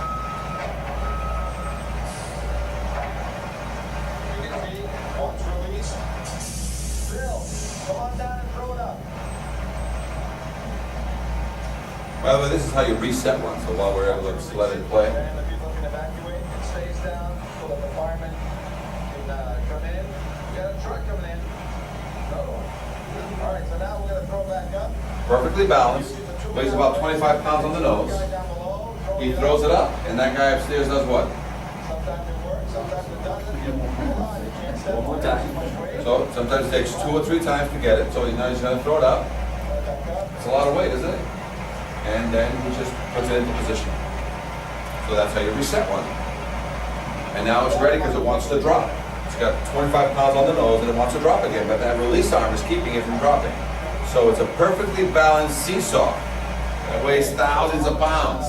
By the way, this is how you reset one, so while we're able to just let it play. And if you're looking to evacuate, it stays down so that the firemen can come in. We got a truck coming in. Another one. All right, so now we're going to throw back up. Perfectly balanced, weighs about 25 pounds on the nose. He throws it up, and that guy upstairs does what? Sometimes it works, sometimes it doesn't. One more time. So sometimes it takes 2 or 3 times to get it, so now he's going to throw it up. It's a lot of weight, isn't it? And then he just puts it into position. So that's how you reset one. And now it's ready because it wants to drop. It's got 25 pounds on the nose and it wants to drop again, but that release arm is keeping it from dropping. So it's a perfectly balanced seesaw that weighs thousands of pounds.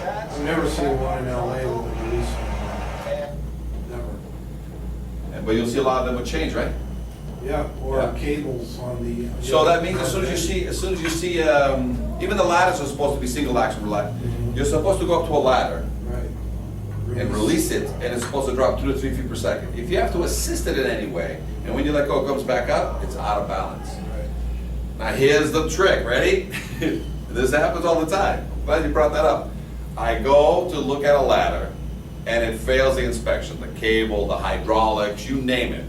I've never seen one in LA with a release arm. Never. But you'll see a lot of them would change, right? Yeah, or Yeah. cables on the. So that means as soon as you see, even the ladders are supposed to be single action ladder. You're supposed to go up to a ladder Right. and release it, and it's supposed to drop 2 to 3 feet per second. If you have to assist it in any way, and when you let go, it comes back up, it's out of balance. Right. Now here's the trick, ready? This happens all the time. Glad you brought that up. I go to look at a ladder, and it fails the inspection. The cable, the hydraulics, you name it.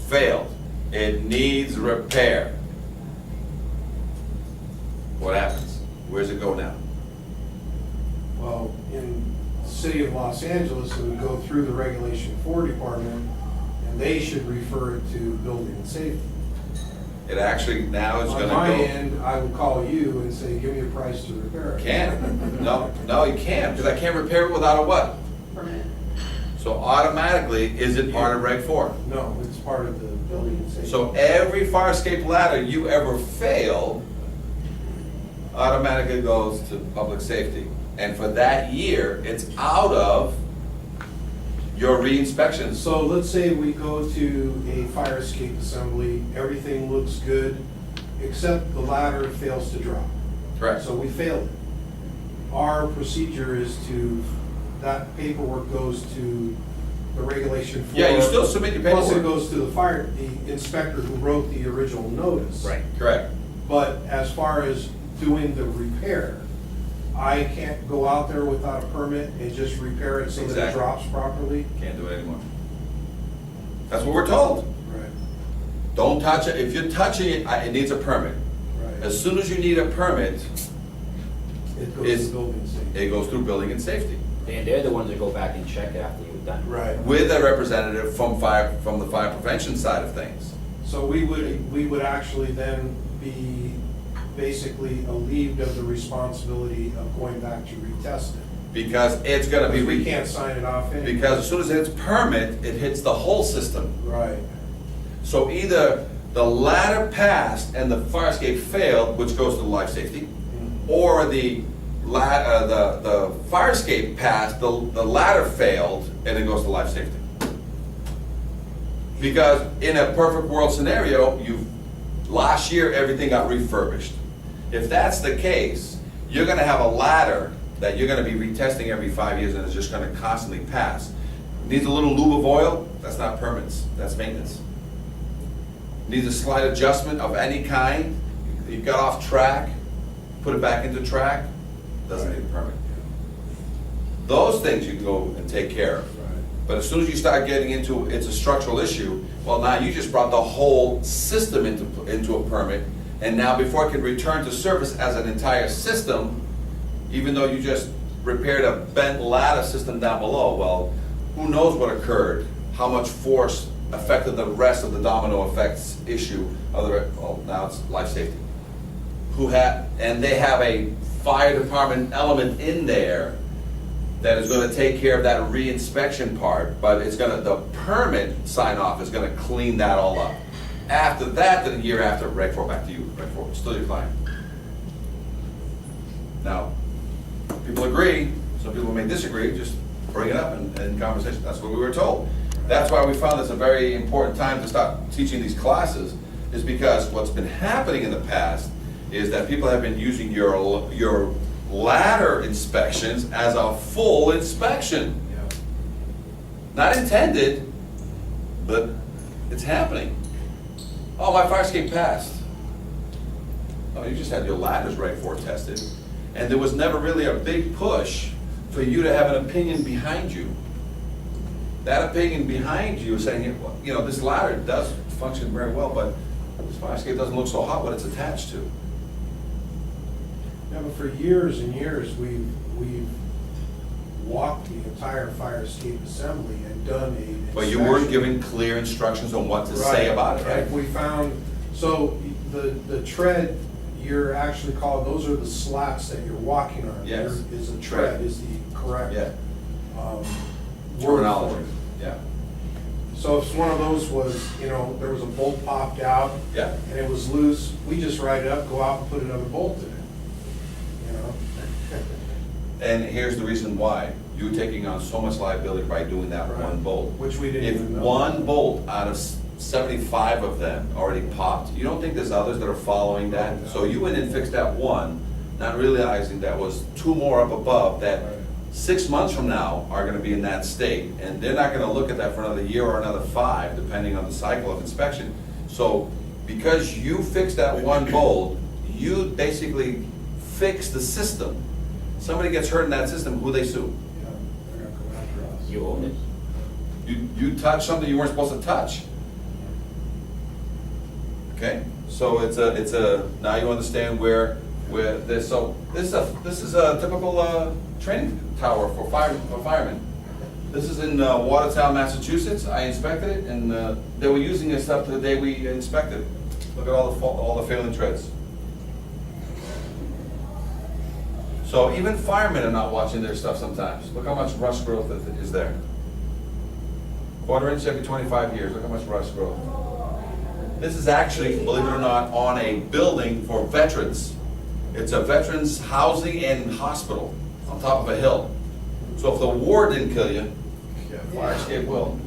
Failed. It needs repair. What happens? Where's it go now? Well, in the city of Los Angeles, it would go through the Regulation 4 department, and they should refer it to building and safety. It actually now is On gonna my go. end, I would call you and say, give me a price to repair it. Can't. No, you can't, because I can't repair it without a what? Permit. So automatically, is it part of Reg 4? No, it's part of the building and safety. So every fire escape ladder you ever fail automatically goes to public safety. And for that year, it's out of your re-inspections. So let's say we go to a fire escape assembly, everything looks good, except the ladder fails to drop. Correct. So we failed it. Our procedure is that paperwork goes to the Regulation 4. Yeah, you still submit your paperwork. Plus it goes to the inspector who wrote the original notice. Right. Correct. But as far as doing the repair, I can't go out there without a permit and just repair it so that it Exactly. drops properly. Can't do it anymore. That's what we're told. Right. Don't touch it. If you're touching it, it needs a permit. Right. As soon as you need a permit, It goes It's- to building and safety. it goes through building and safety. And they're the ones that go back and check after you're done. Right. With a representative from the fire prevention side of things. So we would actually then be basically relieved of the responsibility of going back to retest it. Because it's gonna be. We can't sign it off anyway. Because as soon as it hits permit, it hits the whole system. Right. So either the ladder passed and the fire escape failed, which goes to the life safety, or the fire escape passed, the ladder failed, and it goes to life safety. Because in a perfect world scenario, last year everything got refurbished. If that's the case, you're gonna have a ladder that you're gonna be retesting every 5 years and it's just gonna constantly pass. Needs a little lube of oil, that's not permits, that's maintenance. Needs a slight adjustment of any kind, you got off track, put it back into track, doesn't need a permit. Those things you can go and take care of. But as soon as you start getting into, it's a structural issue, well, now you just brought the whole system into a permit, and now before it can return to service as an entire system, even though you just repaired a bent ladder system down below, well, who knows what occurred, how much force affected the rest of the domino effects issue of the, well, now it's life safety. And they have a fire department element in there that is gonna take care of that re-inspection part, but it's gonna, the permit sign off is gonna clean that all up. After that, then a year after, right for, back to you, right for, still your client. Now, people agree, some people may disagree, just bring it up in conversation, that's what we were told. That's why we found this a very important time to start teaching these classes, is because what's been happening in the past is that people have been using your ladder inspections as a full inspection. Yeah. Not intended, but it's happening. Oh, my fire escape passed. Oh, you just had your ladders right for tested. And there was never really a big push for you to have an opinion behind you. That opinion behind you is saying, you know, this ladder does function very well, but this fire escape doesn't look so hot when it's attached to. Yeah, but for years and years, we've walked the entire fire escape assembly and done a. But you weren't given clear instructions on what to say about it, right? We found, so the tread, you're actually called, those are the slats that you're walking on. Yes. There is a tread, is the correct. Yeah. Word Terminology, for it. yeah. So if one of those was, you know, there was a bolt popped out. Yeah. And it was loose, we just ride it up, go out and put another bolt in it, you know? And here's the reason why. You're taking on so much liability by doing that one bolt. Which we didn't If even know. one bolt out of 75 of them already popped, you don't think there's others that are following that? So you went and fixed that one, not realizing that was two more up above that 6 months from now are gonna be in that state, and they're not gonna look at that for another year or another 5, depending on the cycle of inspection. So because you fixed that one bolt, you basically fixed the system. Somebody gets hurt in that system, who they sue? Yeah, they're gonna come after us. You own it. You touched something you weren't supposed to touch. Okay, so it's a, now you understand where this, so this is a typical training tower for firemen. This is in Watertown, Massachusetts. I inspected it, and they were using this stuff the day we inspected it. Look at all the failing treads. So even firemen are not watching their stuff sometimes. Look how much rust growth is there. 1/4 inch every 25 years. Look how much rust growth. This is actually, believe it or not, on a building for veterans. It's a veterans housing and hospital on top of a hill. So if the war didn't kill you, fire escape will.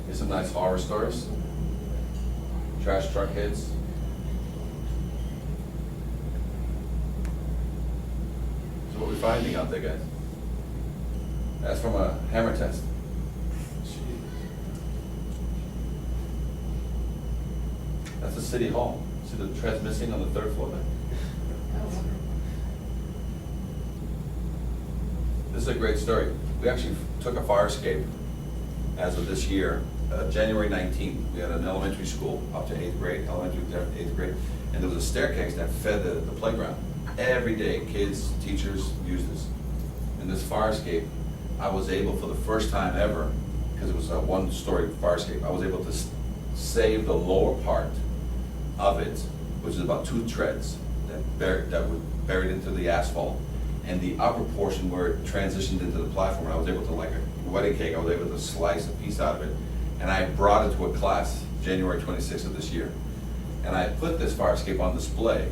Here's some nice horror stories. Trash truck hits. So what are we finding out there, guys? That's from a hammer test. That's the city hall. See the treads missing on the 3rd floor there? This is a great story. We actually took a fire escape as of this year, January 19th. We had an elementary school up to 8th grade, elementary to 8th grade, and there was a staircase that fed the playground. Every day, kids, teachers used this. In this fire escape, I was able, for the first time ever, because it was a 1-story fire escape, I was able to save the lower part of it, which is about 2 treads that were buried into the asphalt, and the upper portion where it transitioned into the platform. I was able to, like a wedding cake, I was able to slice a piece out of it, and I brought it to a class January 26th of this year. And I put this fire escape on display.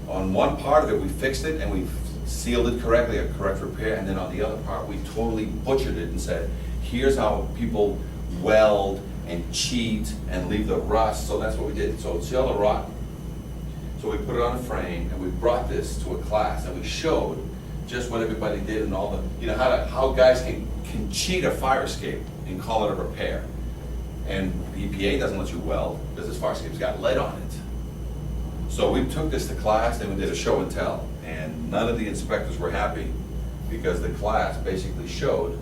On one part of it, we fixed it and we sealed it correctly, a correct repair, and then on the other part, we totally butchered it and said, here's how people weld and cheat and leave the rust. So that's what we did. So see all the rot? So we put it on a frame and we brought this to a class and we showed just what everybody did and all the, you know, how guys can cheat a fire escape and call it a repair. And the EPA doesn't let you weld because this fire escape's got lead on it. So we took this to class and we did a show and tell, and none of the inspectors were happy because the class basically showed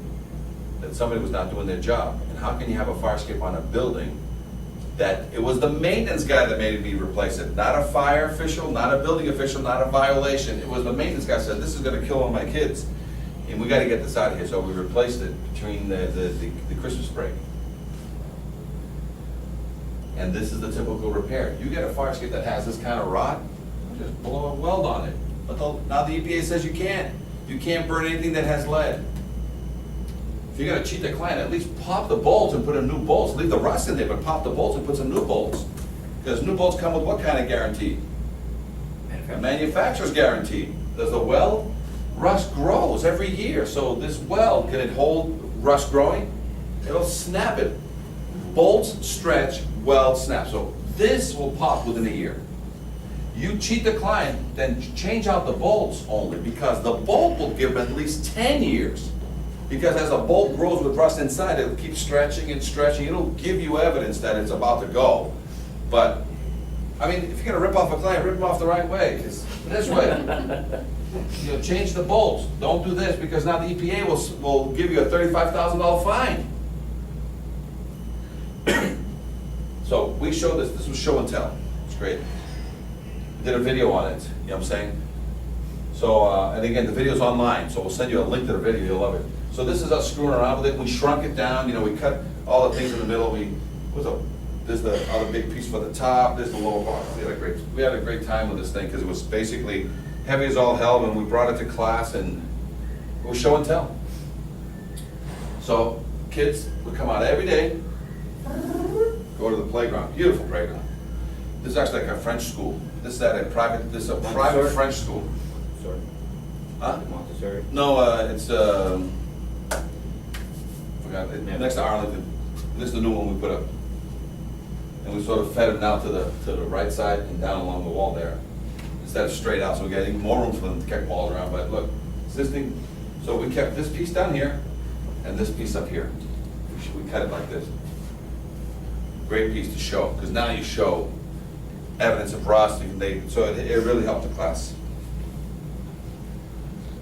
that somebody was not doing their job. And how can you have a fire escape on a building that it was the maintenance guy that made me replace it, not a fire official, not a building official, not a violation. It was the maintenance guy said, this is gonna kill all my kids. And we gotta get this out of here, so we replaced it between the Christmas break. And this is the typical repair. You get a fire escape that has this kind of rot, just blow a weld on it. But now the EPA says you can't. You can't burn anything that has lead. If you're gonna cheat the client, at least pop the bolts and put in new bolts. Leave the rust in there, but pop the bolts and put some new bolts. Because new bolts come with what kind of guarantee? A manufacturer's guarantee. Does the weld? Rust grows every year, so this weld, can it hold rust growing? It'll snap it. Bolts stretch, weld snap. So this will pop within a year. You cheat the client, then change out the bolts only, because the bolt will give them at least 10 years. Because as a bolt grows with rust inside, it'll keep stretching and stretching. It'll give you evidence that it's about to go. But, I mean, if you're gonna rip off a client, rip them off the right way. It's this way. You know, change the bolts. Don't do this, because now the EPA will give you a $35,000 fine. So we showed this was show and tell. It's great. Did a video on it, you know what I'm saying? So, and again, the video's online, so we'll send you a link to the video, you'll love it. So this is us screwing around with it. We shrunk it down, you know, we cut all the things in the middle. There's the other big piece for the top, there's the lower bar. We had a great time with this thing, because it was basically heavy as all hell, and we brought it to class, and it was show and tell. So kids would come out every day, go to the playground, beautiful playground. This is actually like a French school. This is a private French school. Sorry. Huh? Montessori? No, it's, next to Arlington. This is the new one we put up. And we sort of fed them now to the right side and down along the wall there, instead of straight out, so we got even more room for them to kick balls around. But look, it's this thing, so we kept this piece down here and this piece up here. We cut it like this. Great piece to show, because now you show evidence of rust, so it really helped the class.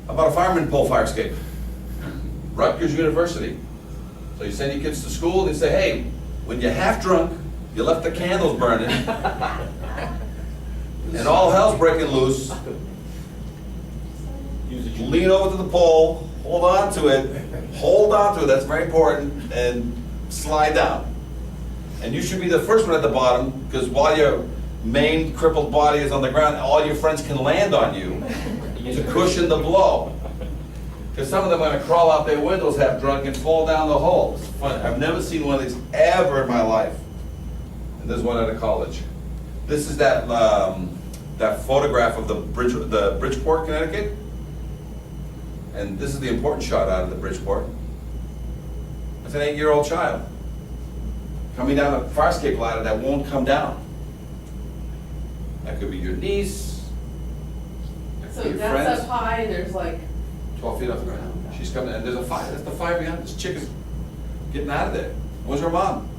About a fireman pole fire escape. Rutgers University. So you send your kids to school, they say, hey, when you're half drunk, you left the candles burning, and all hell's breaking loose, lean over to the pole, hold on to it, that's very important, and slide down. And you should be the first one at the bottom, because while your main crippled body is on the ground, all your friends can land on you to cushion the blow. Because some of them are going to crawl out their windows half drunk and fall down the hole. It's fun. I've never seen one of these ever in my life. And there's one at a college. This is that photograph of the Bridgeport, Connecticut. And this is the important shot out of the Bridgeport. It's an 8-year-old child coming down a fire escape ladder that won't come down. That could be your niece. That could So be your that's friends. up high, and there's like, 12 feet off the ground. She's coming, and there's a fire. That's the fire behind this chick is getting out of there. Where's her mom?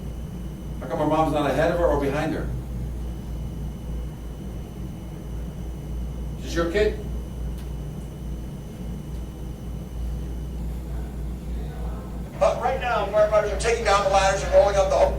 How come her mom's not ahead of her or behind her? Is this your kid? But right now, firefighters are taking down the ladders and rolling up the hose.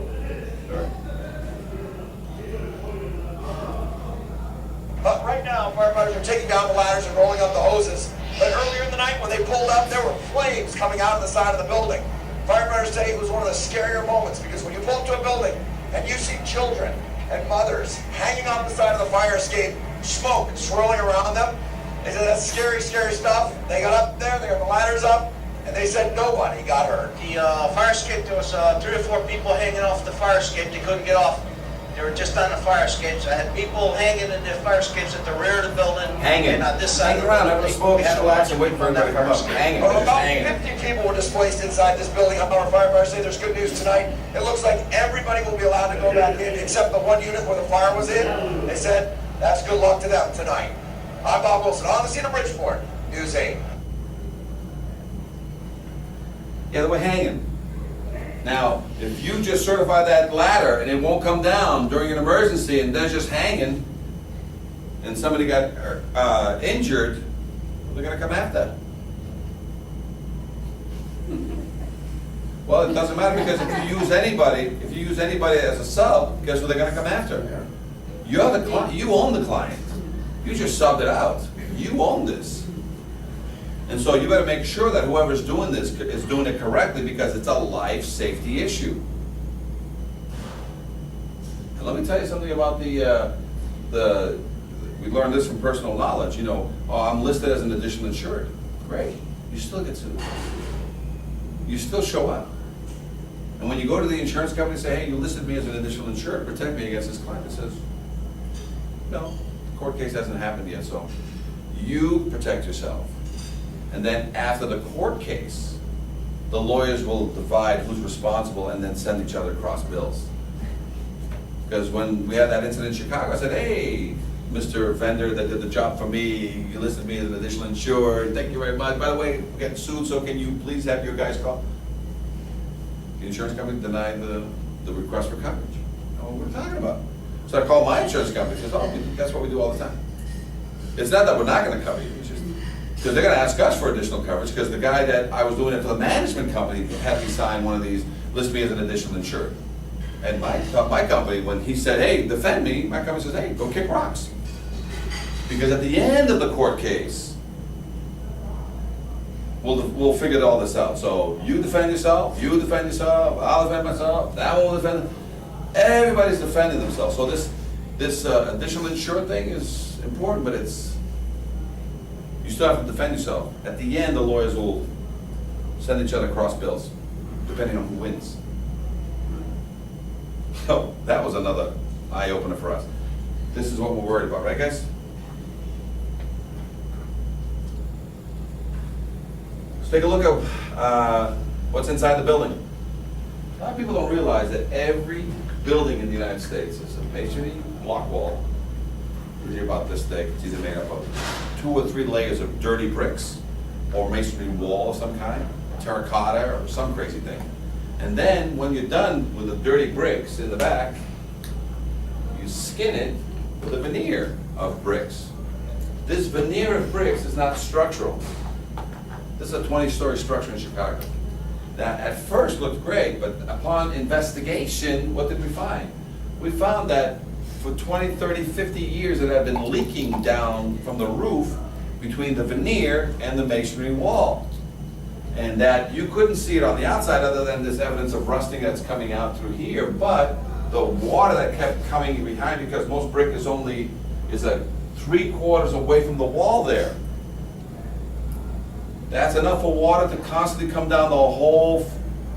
But right now, firefighters are taking down the ladders and rolling up the hoses. But earlier in the night, when they pulled up, there were flames coming out of the side of the building. Firefighters say it was one of the scarier moments, because when you pull up to a building and you see children and mothers hanging off the side of the fire escape, smoke swirling around them, they said that's scary, scary stuff. They got up there, they got the ladders up, and they said nobody got hurt. The fire escape, there was 3 or 4 people hanging off the fire escape. They couldn't get off. They were just on the fire escapes. I had people hanging in the fire escapes at the rear of the building. Hanging. And on this side Hanging of the around, building. having a smoke, we had a relax, lot and of waiting for people on everybody to that come up. fire escape. Hanging. Well, They're just about hanging. 50 people were displaced inside this building. Our firefighters say there's good news tonight. It looks like everybody will be allowed to go back in except the one unit where the fire was in. They said That's good luck to them tonight. I'm Bob Wilson, on the scene of Bridgeport, News 8. Yeah, they were hanging. Now, if you just certify that ladder and it won't come down during an emergency and they're just hanging, and somebody got injured, they're gonna come after. Well, it doesn't matter, because if you use anybody as a sub, guess what they're gonna come after? You're the client, you own the client. You just subbed it out. You own this. And so you better make sure that whoever's doing this is doing it correctly, because it's a life safety issue. And let me tell you something about we learned this from personal knowledge, you know, oh, I'm listed as an additional insured. Great, you still get sued. You still show up. And when you go to the insurance company and say, hey, you listed me as an additional insured, protect me against this claim, it says, no, the court case hasn't happened yet, so you protect yourself. And then after the court case, the lawyers will divide who's responsible and then send each other cross bills. Because when we had that incident in Chicago, I said, hey, Mr. Vendor that did the job for me, you listed me as an additional insured, thank you very much. By the way, we're getting sued, so can you please have your guys call? The insurance company denied the request for coverage. I don't know what we're talking about. So I called my insurance company, says, oh, that's what we do all the time. It's not that we're not gonna cover you, it's just, because they're gonna ask us for additional coverage, because the guy that I was doing it for the management company had me sign one of these, list me as an additional insured. And my company, when he said, hey, defend me, my company says, hey, go kick rocks. Because at the end of the court case, we'll figure all this out. So you defend yourself, I'll defend myself, that one will defend. Everybody's defending themselves. So this additional insured thing is important, but you still have to defend yourself. At the end, the lawyers will send each other cross bills, depending on who wins. So that was another eye-opener for us. This is what we're worried about, right guys? Let's take a look at what's inside the building. A lot of people don't realize that every building in the United States is a masonry block wall. Usually about this thick. It's either made up of 2 or 3 layers of dirty bricks, or masonry wall of some kind, terracotta, or some crazy thing. And then, when you're done with the dirty bricks in the back, you skin it with a veneer of bricks. This veneer of bricks is not structural. This is a 20-story structure in Chicago. That at first looked great, but upon investigation, what did we find? We found that for 20, 30, 50 years it had been leaking down from the roof between the veneer and the masonry wall. And that you couldn't see it on the outside other than this evidence of rusting that's coming out through here, but the water that kept coming behind, because most brick is a 3/4 away from the wall there. That's enough for water to constantly come down the whole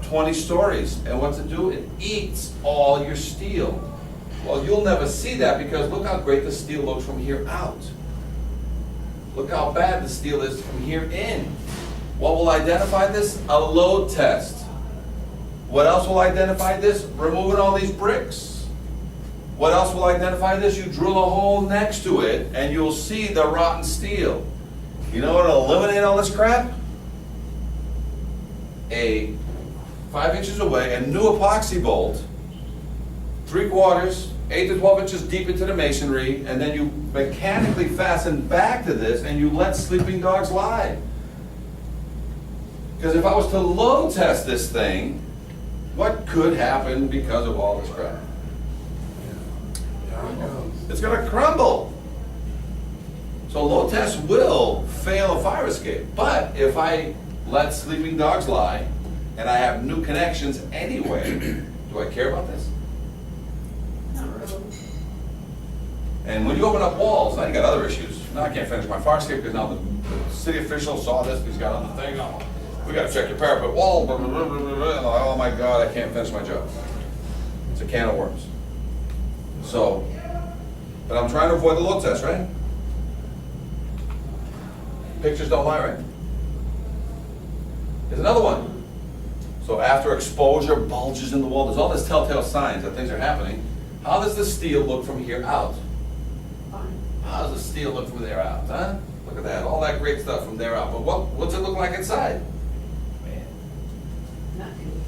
20 stories. And what's it do? It eats all your steel. Well, you'll never see that, because look how great the steel looks from here out. Look how bad the steel is from here in. What will identify this? A load test. What else will identify this? Removing all these bricks. What else will identify this? You drill a hole next to it and you'll see the rotten steel. You know what will eliminate all this crap? 5 inches away, a new epoxy bolt, 3/4, 8 to 12 inches deep into the masonry, and then you mechanically fasten back to this and you let sleeping dogs lie. Because if I was to load test this thing, what could happen because of all this crap? It's going to crumble. So load tests will fail a fire escape. But if I let sleeping dogs lie, and I have new connections anyway, do I care about this? And when you open up walls, now you got other issues. Now I can't finish my fire escape because now the city official saw this, he's got on the thing, oh, we got to check your parapet wall, blah, blah, blah, blah, blah. Like, oh my God, I can't finish my job. It's a can of worms. So, but I'm trying to avoid the load test, right? Pictures don't lie, right? There's another one. So after exposure, bulges in the wall, there's all this telltale signs that things are happening. How does the steel look from here out? Fine. How's the steel look from there out, huh? Look at that, all that great stuff from there out. But what's it look like inside? Man. Not good.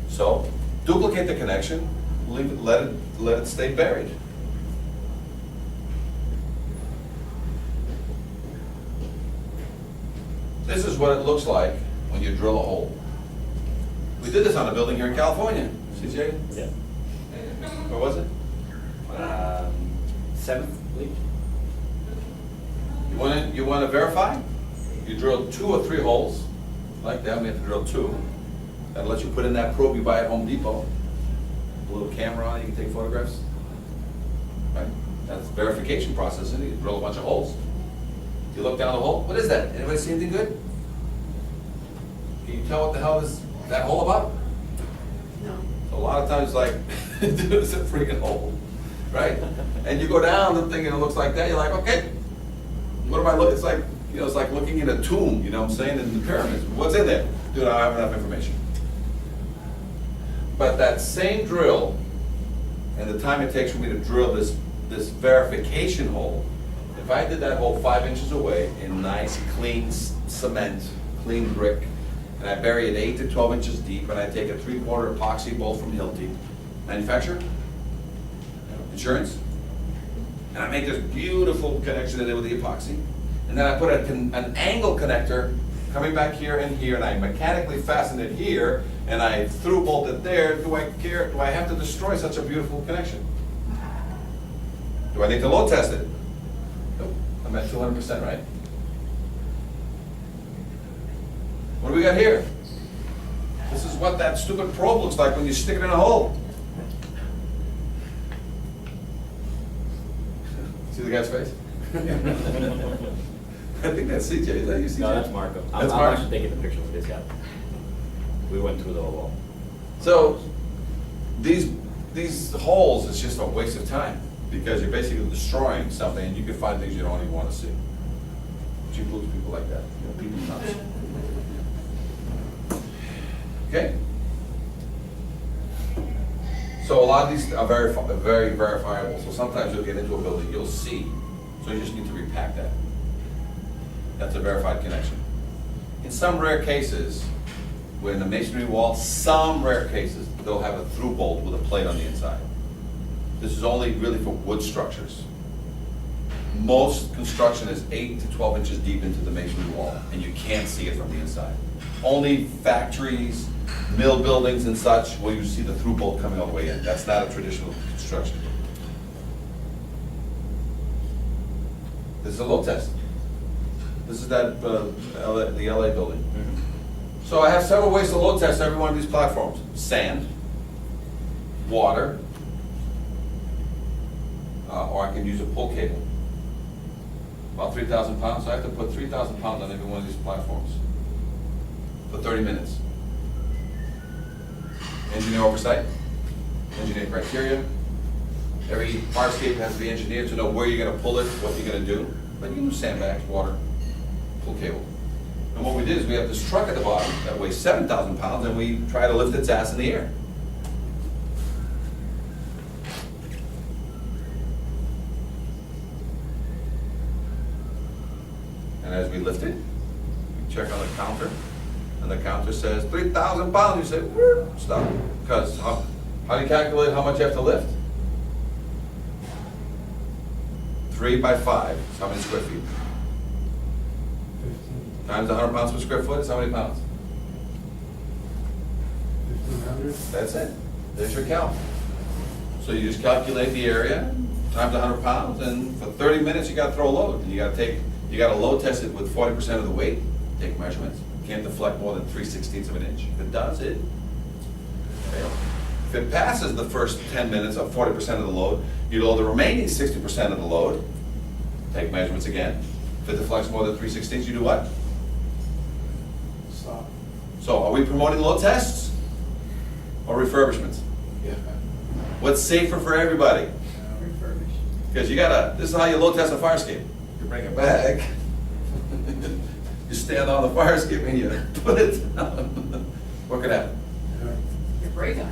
So, duplicate the connection, leave it, let it stay buried. This is what it looks like when you drill a hole. We did this on a building here in California. CJ? Yeah. Where was it? 7th, I believe. You want to verify? You drill 2 or 3 holes, like that. We have to drill 2. That'll let you put in that probe you buy at Home Depot. A little camera on it, you can take photographs. Right? That's the verification process, isn't it? You drill a bunch of holes. You look down the hole. What is that? Anybody see anything good? Can you tell what the hell is that hole about? No. A lot of times, like, dude, it's a freaking hole, right? And you go down the thing and it looks like that. You're like, okay, what am I looking? It's like, you know, it's like looking in a tomb. You know what I'm saying? In the pyramids, what's in there? Dude, I don't have enough information. But that same drill and the time it takes for me to drill this verification hole, if I did that hole 5 inches away in nice, clean cement, clean brick, and I bury it 8 to 12 inches deep, and I take a 3/4 epoxy bolt from Hilti, manufacturer, insurance, and I make this beautiful connection in there with the epoxy, and then I put an angle connector coming back here and here, and I mechanically fasten it here, and I through bolt it there. Do I care? Do I have to destroy such a beautiful connection? Do I need to load test it? Nope, I'm at 200%, right? What do we got here? This is what that stupid probe looks like when you stick it in a hole. See the guy's face? I think that's CJ. Is that you, CJ? No, that's Marco. That's I'm Mark? actually taking the picture with this guy. We went through the whole wall. So these holes is just a waste of time because you're basically destroying something, and you can find things you don't even want to see. Which includes people like that. You know, people nuts. Okay. So a lot of these are very verifiable. So sometimes you'll get into a building, you'll see. So you just need to repack that. That's a verified connection. In some rare cases, where in the masonry wall, some rare cases, they'll have a through bolt with a plate on the inside. This is only really for wood structures. Most construction is 8 to 12 inches deep into the masonry wall, and you can't see it from the inside. Only factories, mill buildings and such, where you see the through bolt coming all the way in. That's not a traditional construction. This is a load test. This is that the LA building. So I have several ways to load test every one of these platforms. Sand, water, or I can use a pull cable. About 3,000 pounds, so I have to put 3,000 pounds on every one of these platforms for 30 minutes. Engineer oversight, engineer criteria. Every fire escape has to be engineered to know where you're gonna pull it, what you're gonna do. But you can use sandbags, water, pull cable. And what we did is we have this truck at the bottom that weighs 7,000 pounds, and we try to lift its ass in the air. And as we lift it, we check on the counter, and the counter says 3,000 pounds. You say, stop. Because how do you calculate how much you have to lift? 3 by 5 is how many square feet? 15. Times 100 pounds per square foot is how many pounds? 1,500. That's it. There's your count. So you just calculate the area times 100 pounds, and for 30 minutes you got to throw a load, and you got to load test it with 40% of the weight. Take measurements. You can't deflect more than 3/16 of an inch. If it does, it fails. If it passes the first 10 minutes of 40% of the load, you load the remaining 60% of the load. Take measurements again. If it deflects more than 3/16, you do what? Stop. So are we promoting load tests or refurbishments? Yeah. What's safer for everybody? Refurbished. Because this is how you load test a fire escape. You bring it back, you stand on the fire escape and you put it down. What could happen? Your brake on